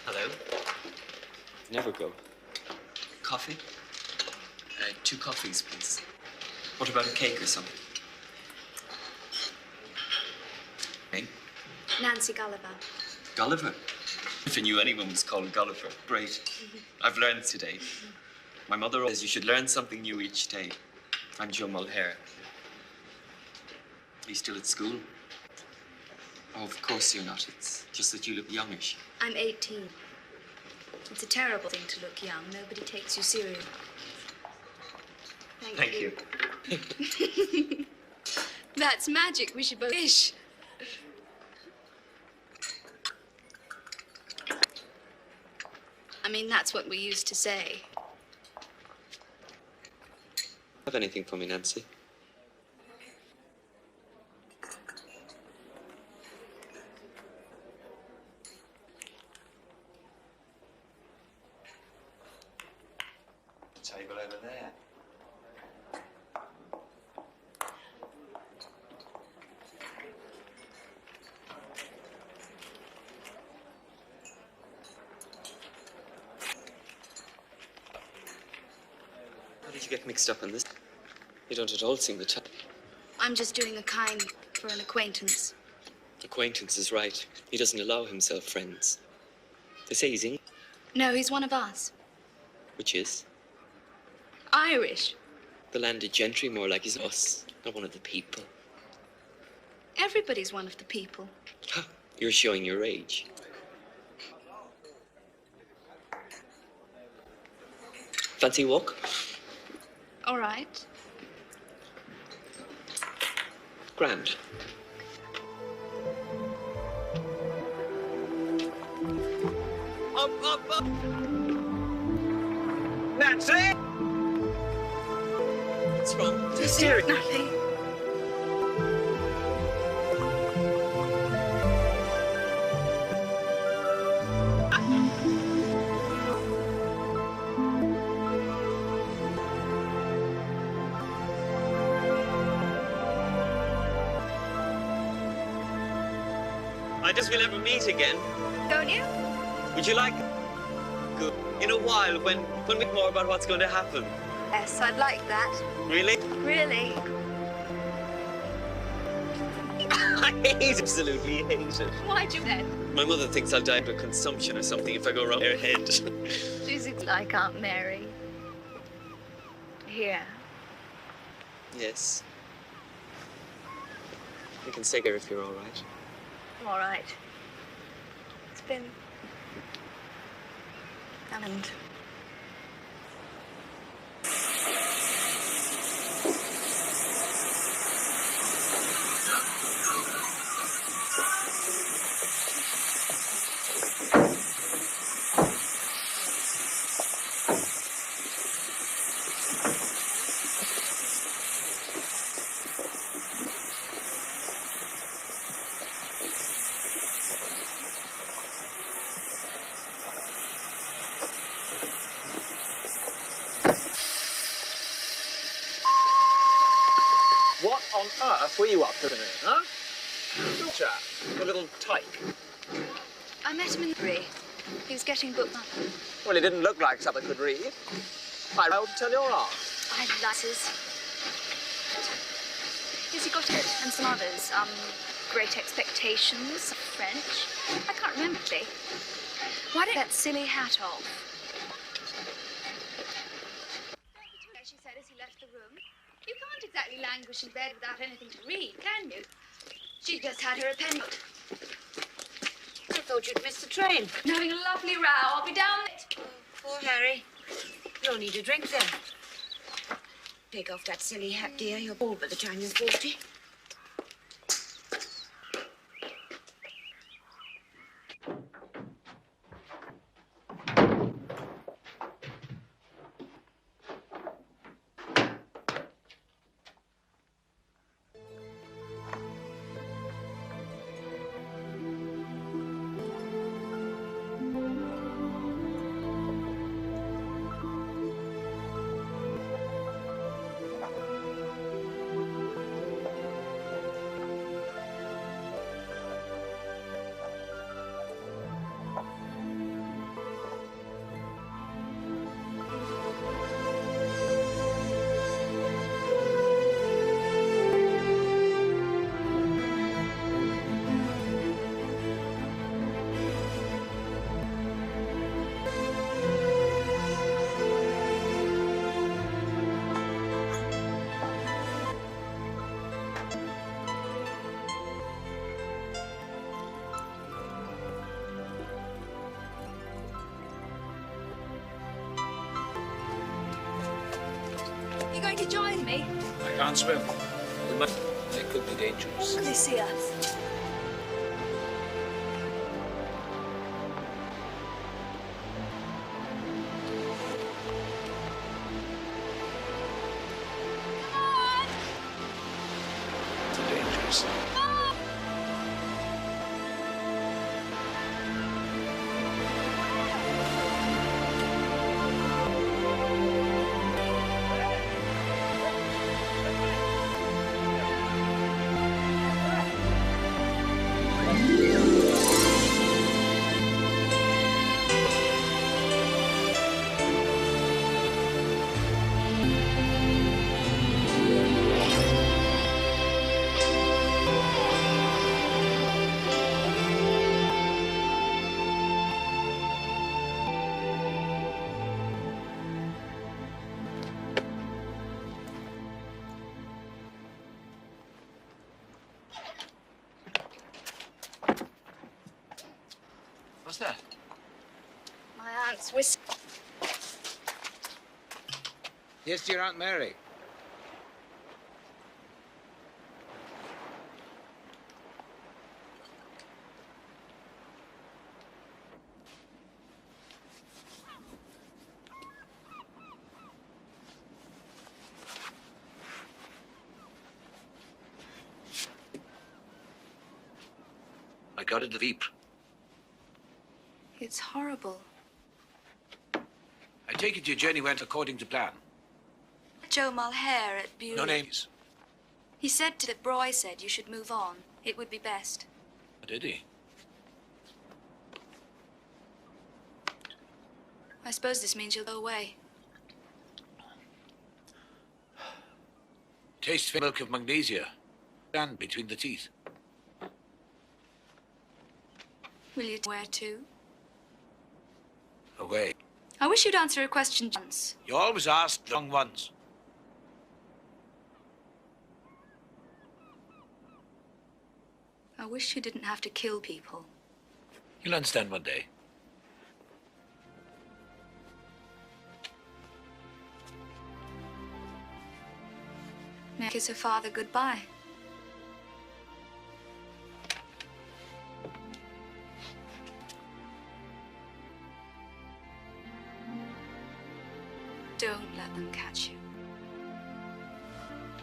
Hello. Never go. Coffee? 2 coffees, please. What about a cake or something? Name? Nancy Gulliver. Gulliver? If I knew anyone was called Gulliver. Great. I've learned today. My mother says you should learn something new each day. I'm Joe Mulhare. Are you still at school? Oh, of course you're not. It's just that you look youngish. I'm 18. It's a terrible thing to look young. Nobody takes you seriously. Thank you. That's magic. We should both wish. I mean, that's what we used to say. Have anything for me, Nancy? Table over there. How did you get mixed up in this? You don't at all seem the type. I'm just doing a kind for an acquaintance. Acquaintance is right. He doesn't allow himself friends. They say he's English. No, he's one of us. Which is? Irish. The landed gentry, more like he's us, not one of the people. Everybody's one of the people. Ha! You're showing your age. Fancy a walk? All right. Grand. Up! Nancy! What's wrong? Just staring. Nothing. I guess we'll ever meet again. Don't you? Would you like good in a while when we more about what's going to happen? Yes, I'd like that. Really? Really? I absolutely hate it. Why'd you then? My mother thinks I'll die of consumption or something if I go around her head. She's like Aunt Mary. Here. Yes. You can stay here if you're all right. I'm all right. It's been... And... were you up to today, huh? Good chap, a little tyke. I met him in the library. He was getting booked up. Well, he didn't look like something could read. I ought to tell your aunt. I like his. Yes, he got it, and some others. Great Expectations, French. I can't remember, actually. Why don't you get that silly hat off? She said as he left the room. You can't exactly languish in bed without anything to read, can you? She just had her a pen. I thought you'd missed the train. I'm having a lovely row. I'll be down there. Oh, poor Harry. You'll need a drink then. Take off that silly hat, dear. You're bald by the time you're 40. You going to join me? I can't swim. They could be dangerous. Will they see us? Too dangerous. What's that? My aunt's whiskey. Here's to your Aunt Mary. I got it the Veep. It's horrible. I take it your journey went according to plan. Joe Mulhare at Bewley. No names. He said that Broy said you should move on. It would be best. Did he? I suppose this means you'll go away. Taste milk of magnesia. And between the teeth. Will you where to? Away. I wish you'd answer a question once. You always ask the wrong ones. I wish you didn't have to kill people. You'll understand one day. May I kiss her father goodbye? Don't let them catch you.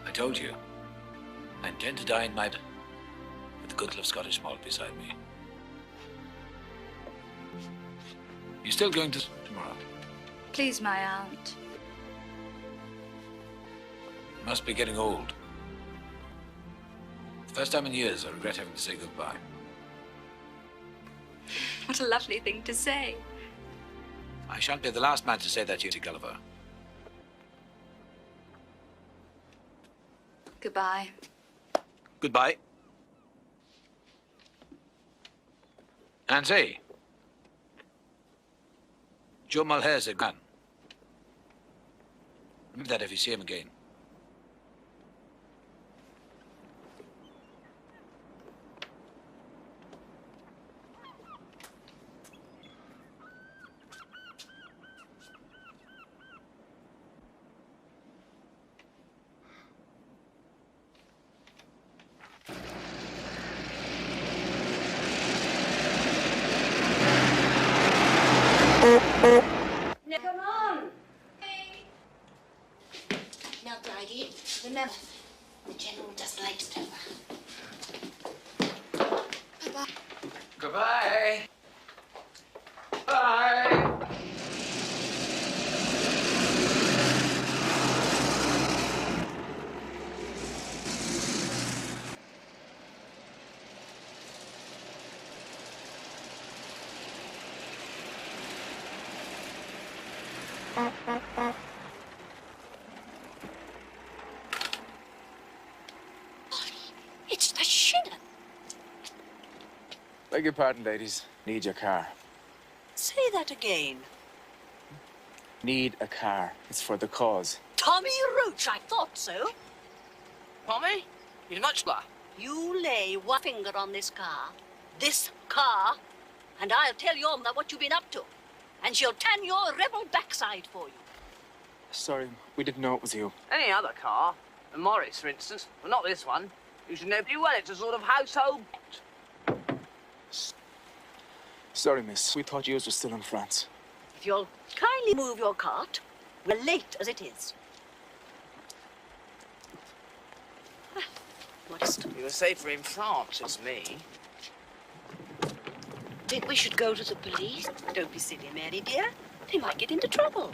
I told you. I intend to die in my bed, with the good of Scottish malt beside me. You still going to tomorrow? Please, my aunt. You must be getting old. First time in years I regret having to say goodbye. What a lovely thing to say. I shan't be the last man to say that to you, Gulliver. Goodbye. Goodbye. Nancy. Joe Mulhaire's a gun. Remember that if you see him again. Now, come on. Now, Daggy, remember, the General doesn't like to tell her. Bye-bye. Goodbye. Bye. It's the shinner. Beg your pardon, ladies. Need your car. Say that again. Need a car. It's for the cause. Tommy Roach, I thought so. Tommy? You're much better. You lay one finger on this car, and I'll tell your mother what you've been up to. And she'll tan your rebel backside for you. Sorry, we didn't know it was you. Any other car, a Morris, for instance, but not this one. You should know pretty well it's a sort of household. Sorry, miss. We thought you were still in France. If you'll kindly move your cart, we're late as it is. Modest. You were safer in France, it's me. Think we should go to the police? Don't be silly, Mary, dear. They might get into trouble.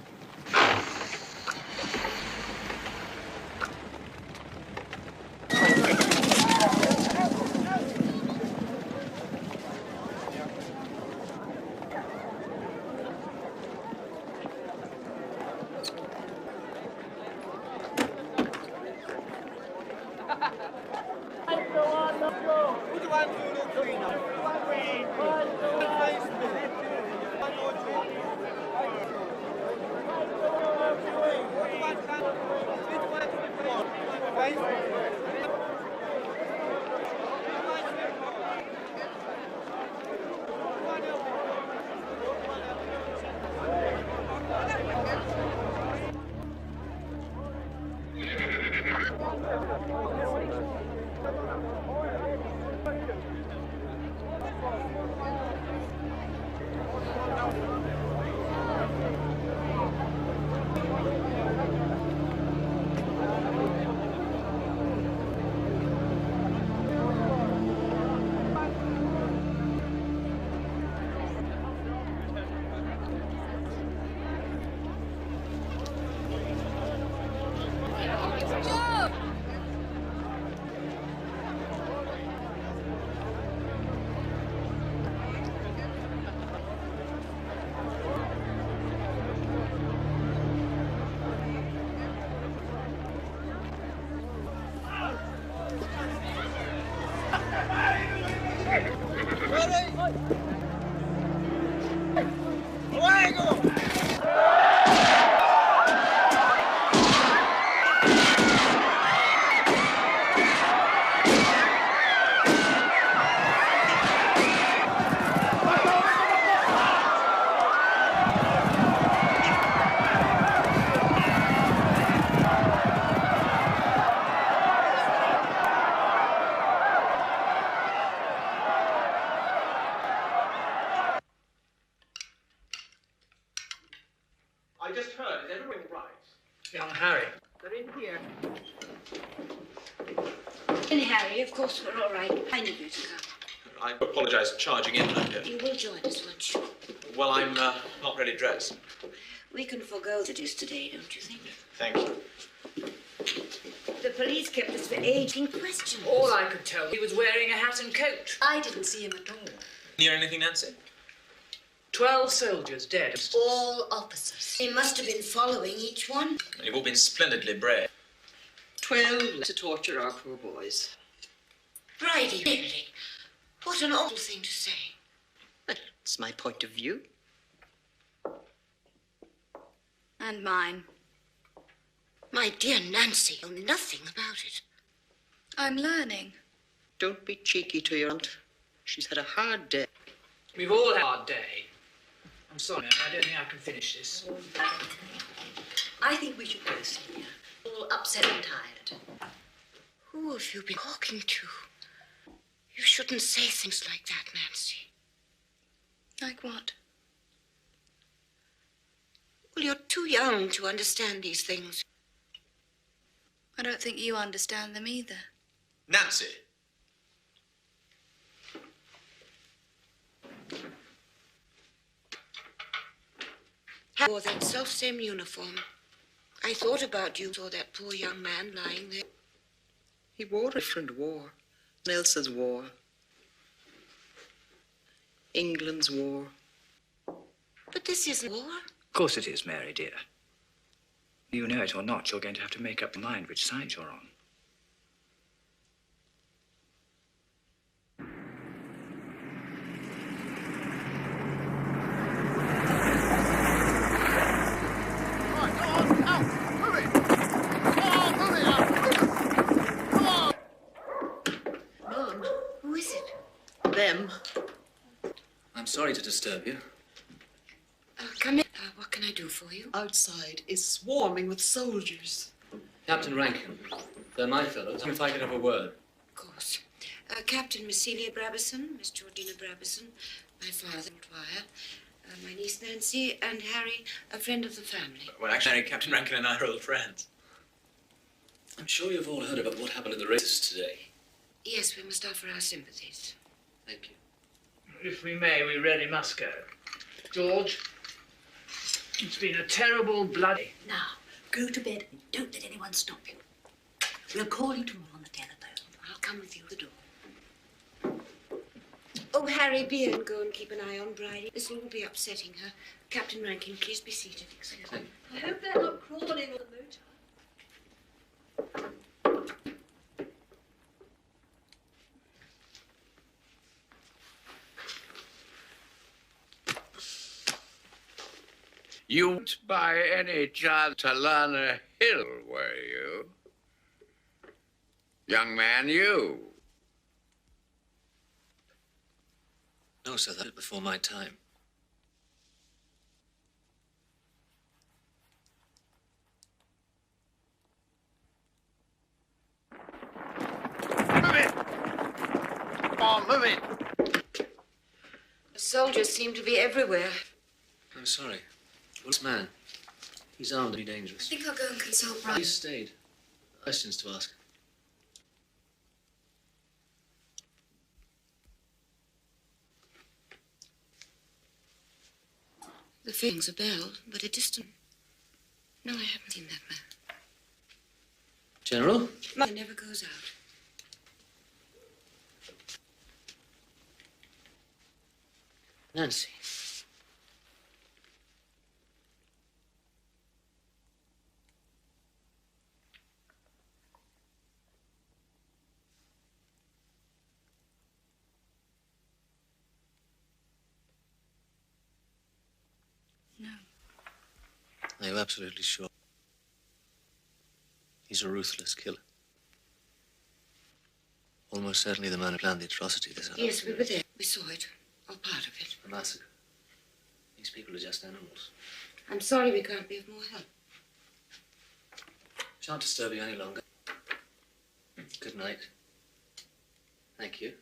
I just heard. Is everything right? Young Harry. They're in here. And Harry, of course we're all right. Kind of you to come. I apologise for charging in like that. You will join us, won't you? Well, I'm not ready dressed. We can forego the dish today, don't you think? Thank you. The police kept us for aging questions. All I could tell, he was wearing a hat and coat. I didn't see him at all. Near anything, Nancy? 12 soldiers dead. All officers. They must have been following each one. You've all been splendidly brave. 12 to torture our poor boys. Bridie, really? What an awful thing to say. That's my point of view. And mine. My dear Nancy, you know nothing about it. I'm learning. Don't be cheeky to your aunt. She's had a hard day. We've all had a hard day. I'm sorry, ma'am, I don't think I can finish this. I think we should go, Senior. All upset and tired. Who have you been talking to? You shouldn't say things like that, Nancy. Like what? Well, you're too young to understand these things. I don't think you understand them either. Nancy! I wore that self-same uniform. I thought about you, saw that poor young man lying there. He wore a different war. Elsa's war. England's war. But this isn't war. Of course it is, Mary, dear. You know it or not, you're going to have to make up your mind which side you're on. Mom, who is it? Them. I'm sorry to disturb you. Come in. What can I do for you? Outside is swarming with soldiers. Captain Rankin, they're my fellows. If I could have a word. Of course. Captain Miss Celia Brabazon, Miss Georgina Brabazon, my father, Dwyer, my niece Nancy, and Harry, a friend of the family. Well, actually, Captain Rankin and I are old friends. I'm sure you've all heard about what happened in the races today. Yes, we must offer our sympathies. Thank you. If we may, we really must go. George, it's been a terrible bloody... Now, go to bed and don't let anyone stop you. We'll call you tomorrow on the telephone. I'll come with you to the door. Oh, Harry, be in and go and keep an eye on Bridie. This will all be upsetting her. Captain Rankin, please be seated. Thank you. I hope they're not crawling on the motor. You weren't by any chance to learn a hill, were you? Young man, you. No, sir, that was before my time. Move it! Come on, move it! The soldiers seem to be everywhere. I'm sorry. What's man? He's armed and dangerous. I think I'll go and consult He's Bridie. stayed. Questions to ask. The rings a bell, but a distant. No, I haven't seen that man. General? Mother never goes out. Nancy. No. Are you absolutely sure? He's a ruthless killer. Almost certainly the man who planned the atrocity this afternoon. Yes, we were there. We saw it. Or part of it. A massacre. These people are just animals. I'm sorry we can't be of more help. Shan't disturb you any longer. Good night. Thank you.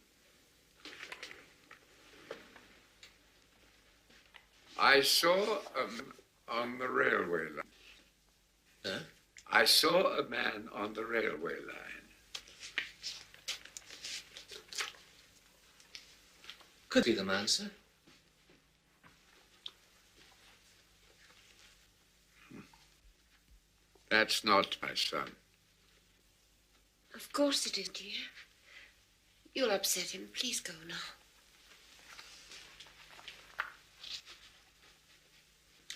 I saw a man on the railway line. Huh? I saw a man on the railway line. Could be the man, sir. That's not my son. Of course it is, dear. You'll upset him. Please go now.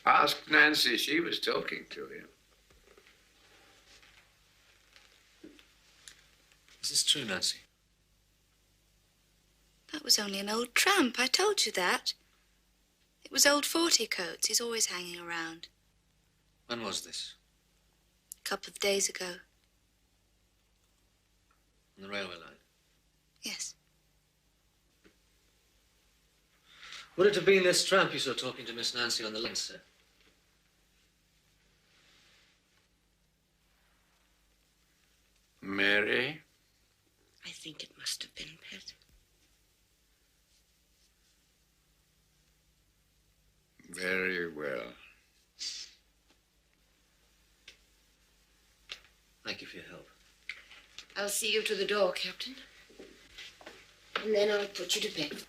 Ask Nancy. She was talking to him. Is this true, Nancy? That was only an old tramp. I told you that. It was old 40 coats. He's always hanging around. When was this? A couple of days ago. On the railway line? Yes. Would it have been this tramp you saw talking to Miss Nancy on the line, sir? Mary? I think it must have been, Pet. Very well. Thank you for your help. I'll see you to the door, Captain. And then I'll put you to bed.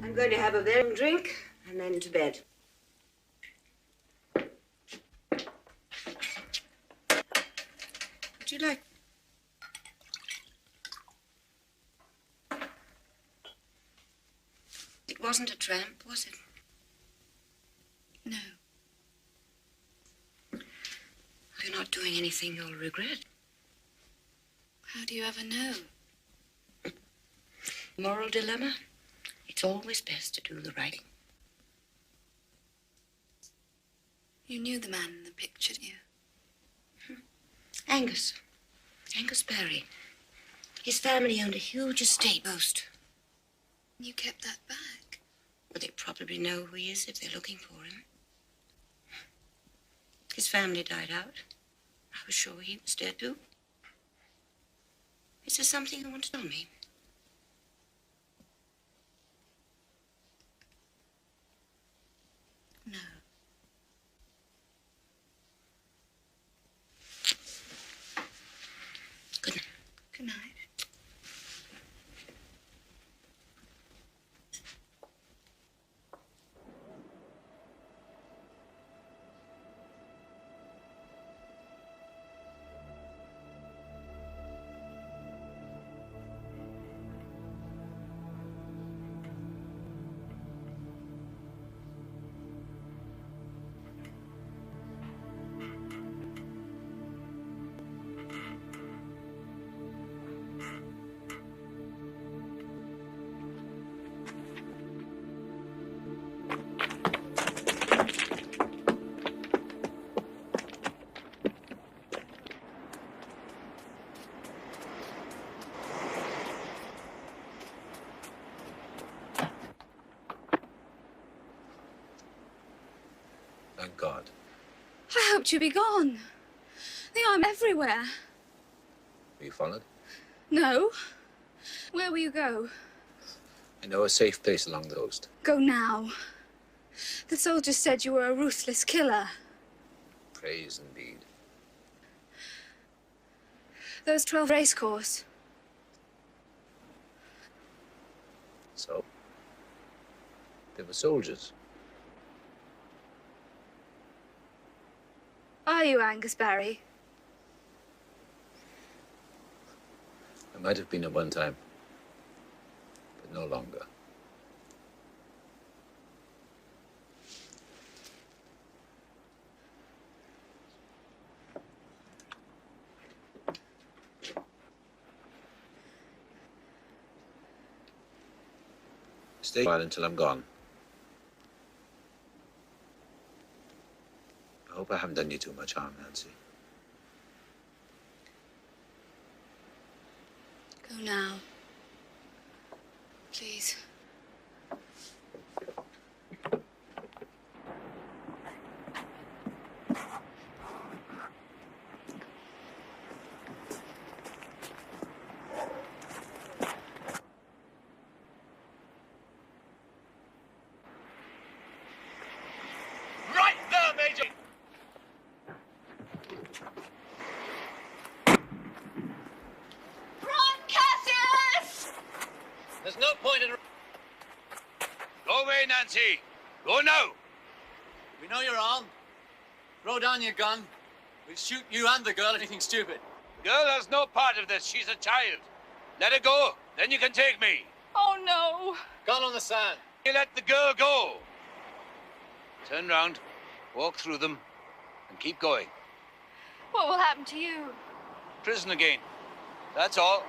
I'm going to have a very long drink and then to bed. Would you like? It wasn't a tramp, was it? No. You're not doing anything you'll regret. How do you ever know? Moral dilemma? It's always best to do the right thing. You knew the man in the picture, didn't you? Angus. Angus Barry. His family owned a huge estate post. You kept that back. Well, they probably know who he is if they're looking for him. His family died out. I was sure he was dead, too. Is there something you want to tell me? No. Good night. Good night. Thank God. I hoped you'd be gone. They are everywhere. Were you followed? No. Where will you go? I know a safe place along the coast. Go now. The soldiers said you were a ruthless killer. Praise indeed. Those 12 racecourse. So? They were soldiers. Are you Angus Barry? I might have been at one time, but no longer. Stay a while until I'm gone. I hope I haven't done you too much harm, Nancy. Go now. Please. Nancy. Go now. We know you're armed. Throw down your gun. We'll shoot you and the girl, anything stupid. The girl has no part of this. She's a child. Let her go. Then you can take me. Oh, no. Gun on the sand. You let the girl go. Turn round, walk through them, and keep going. What will happen to you? Prison again. That's all.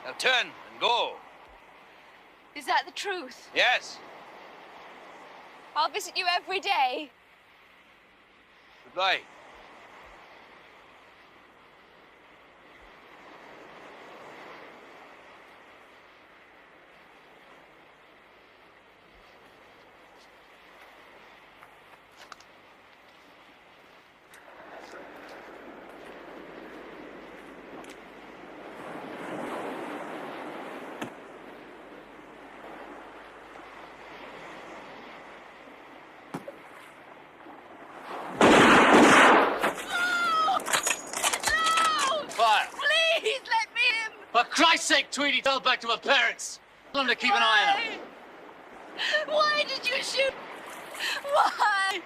Now turn and go. Is that the truth? Yes. I'll visit you every day. Goodbye. Fire! Please, let me in! For Christ's sake, Tweety, tell back to her parents. Tell them to keep an eye on her. Why did you shoot? Why?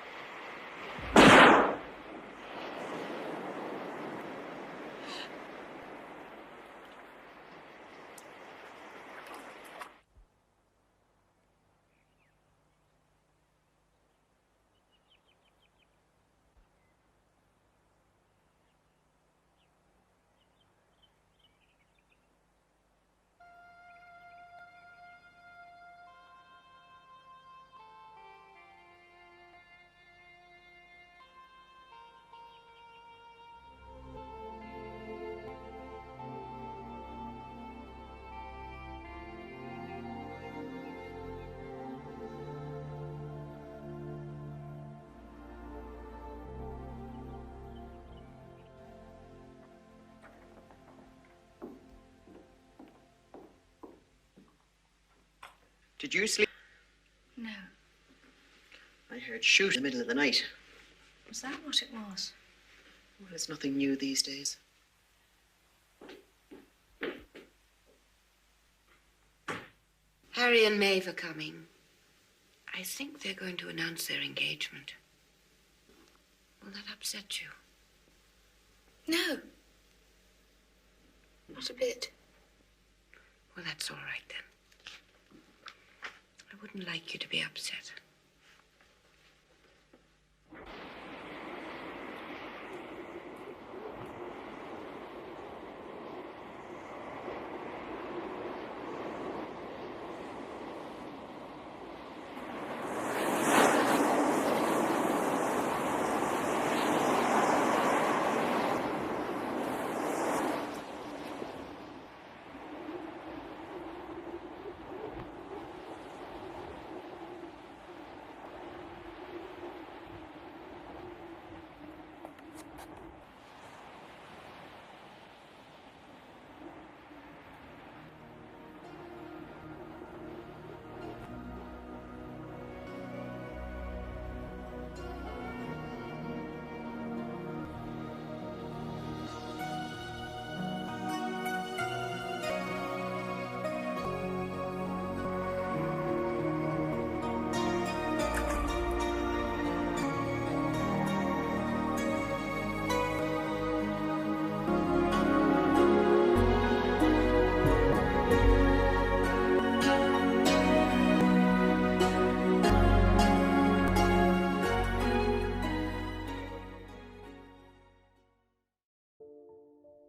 Did you sleep? No. I heard shoot in the middle of the night. Was that what it was? Well, it's nothing new these days. Harry and Maeve are coming. I think they're going to announce their engagement. Will that upset you? No. Not a bit. Well, that's all right then. I wouldn't like you to be upset.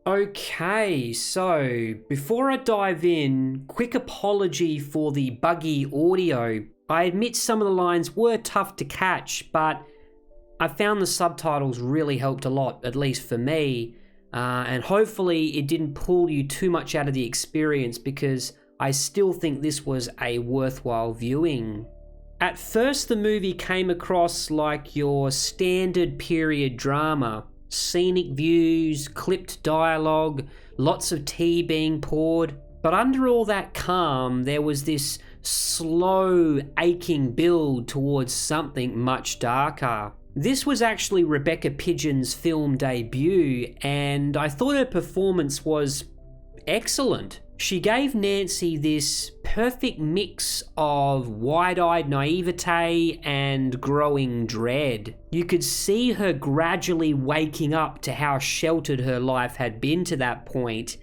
Okay, so before I dive in, quick apology for the buggy audio. I admit some of the lines were tough to catch, but I found the subtitles really helped a lot, at least for me, and hopefully it didn't pull you too much out of the experience because I still think this was a worthwhile viewing. At first the movie came across like your standard period drama. Scenic views, clipped dialogue, lots of tea being poured. But under all that calm, there was this slow, aching build towards something much darker. This was actually Rebecca Pidgeon's film debut, and I thought her performance was excellent. She gave Nancy this perfect mix of wide-eyed naivete and growing dread. You could see her gradually waking up to how sheltered her life had been to that point,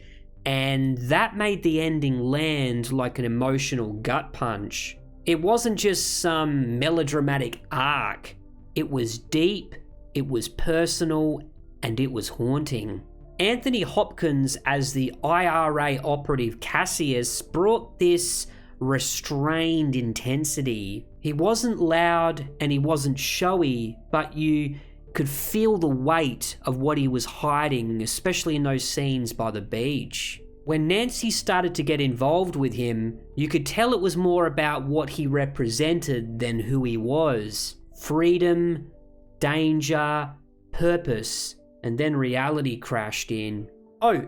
and that made the ending land like an emotional gut punch. It wasn't just some melodramatic arc. It was deep, it was personal, and it was haunting. Anthony Hopkins as the IRA operative Cassius brought this restrained intensity. He wasn't loud and he wasn't showy, but you could feel the weight of what he was hiding, especially in those scenes by the beach. When Nancy started to get involved with him, you could tell it was more about what he represented than who he was. Freedom, danger, purpose, and then reality crashed in. Oh,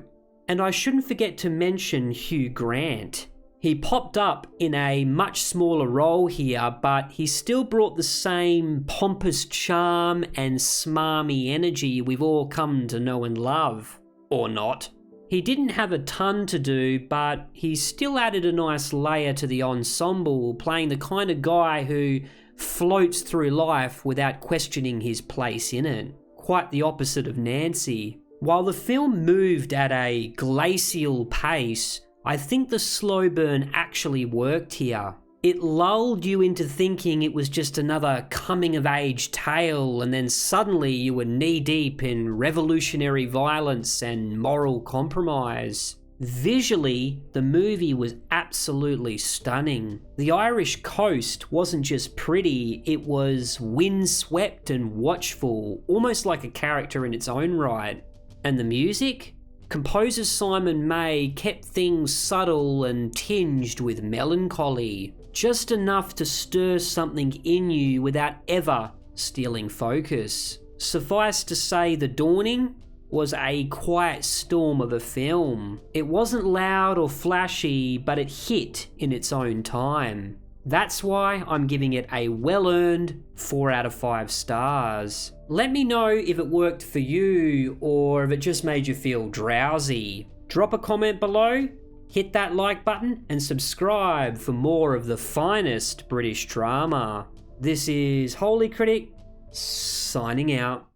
and I shouldn't forget to mention Hugh Grant. He popped up in a much smaller role here, but he still brought the same pompous charm and smarmy energy we've all come to know and love. Or not. He didn't have a ton to do, but he still added a nice layer to the ensemble, playing the kind of guy who floats through life without questioning his place in it. Quite the opposite of Nancy. While the film moved at a glacial pace, I think the slow burn actually worked here. It lulled you into thinking it was just another coming-of-age tale, and then suddenly you were knee-deep in revolutionary violence and moral compromise. Visually, the movie was absolutely stunning. The Irish coast wasn't just pretty, it was windswept and watchful, almost like a character in its own right. And the music? Composer Simon May kept things subtle and tinged with melancholy, just enough to stir something in you without ever stealing focus. Suffice to say, The Dawning was a quiet storm of a film. It wasn't loud or flashy, but it hit in its own time. That's why I'm giving it a well-earned 4 out of 5 stars. Let me know if it worked for you or if it just made you feel drowsy. Drop a comment below, hit that like button and subscribe for more of the finest British drama. This is Holy Critic, signing out.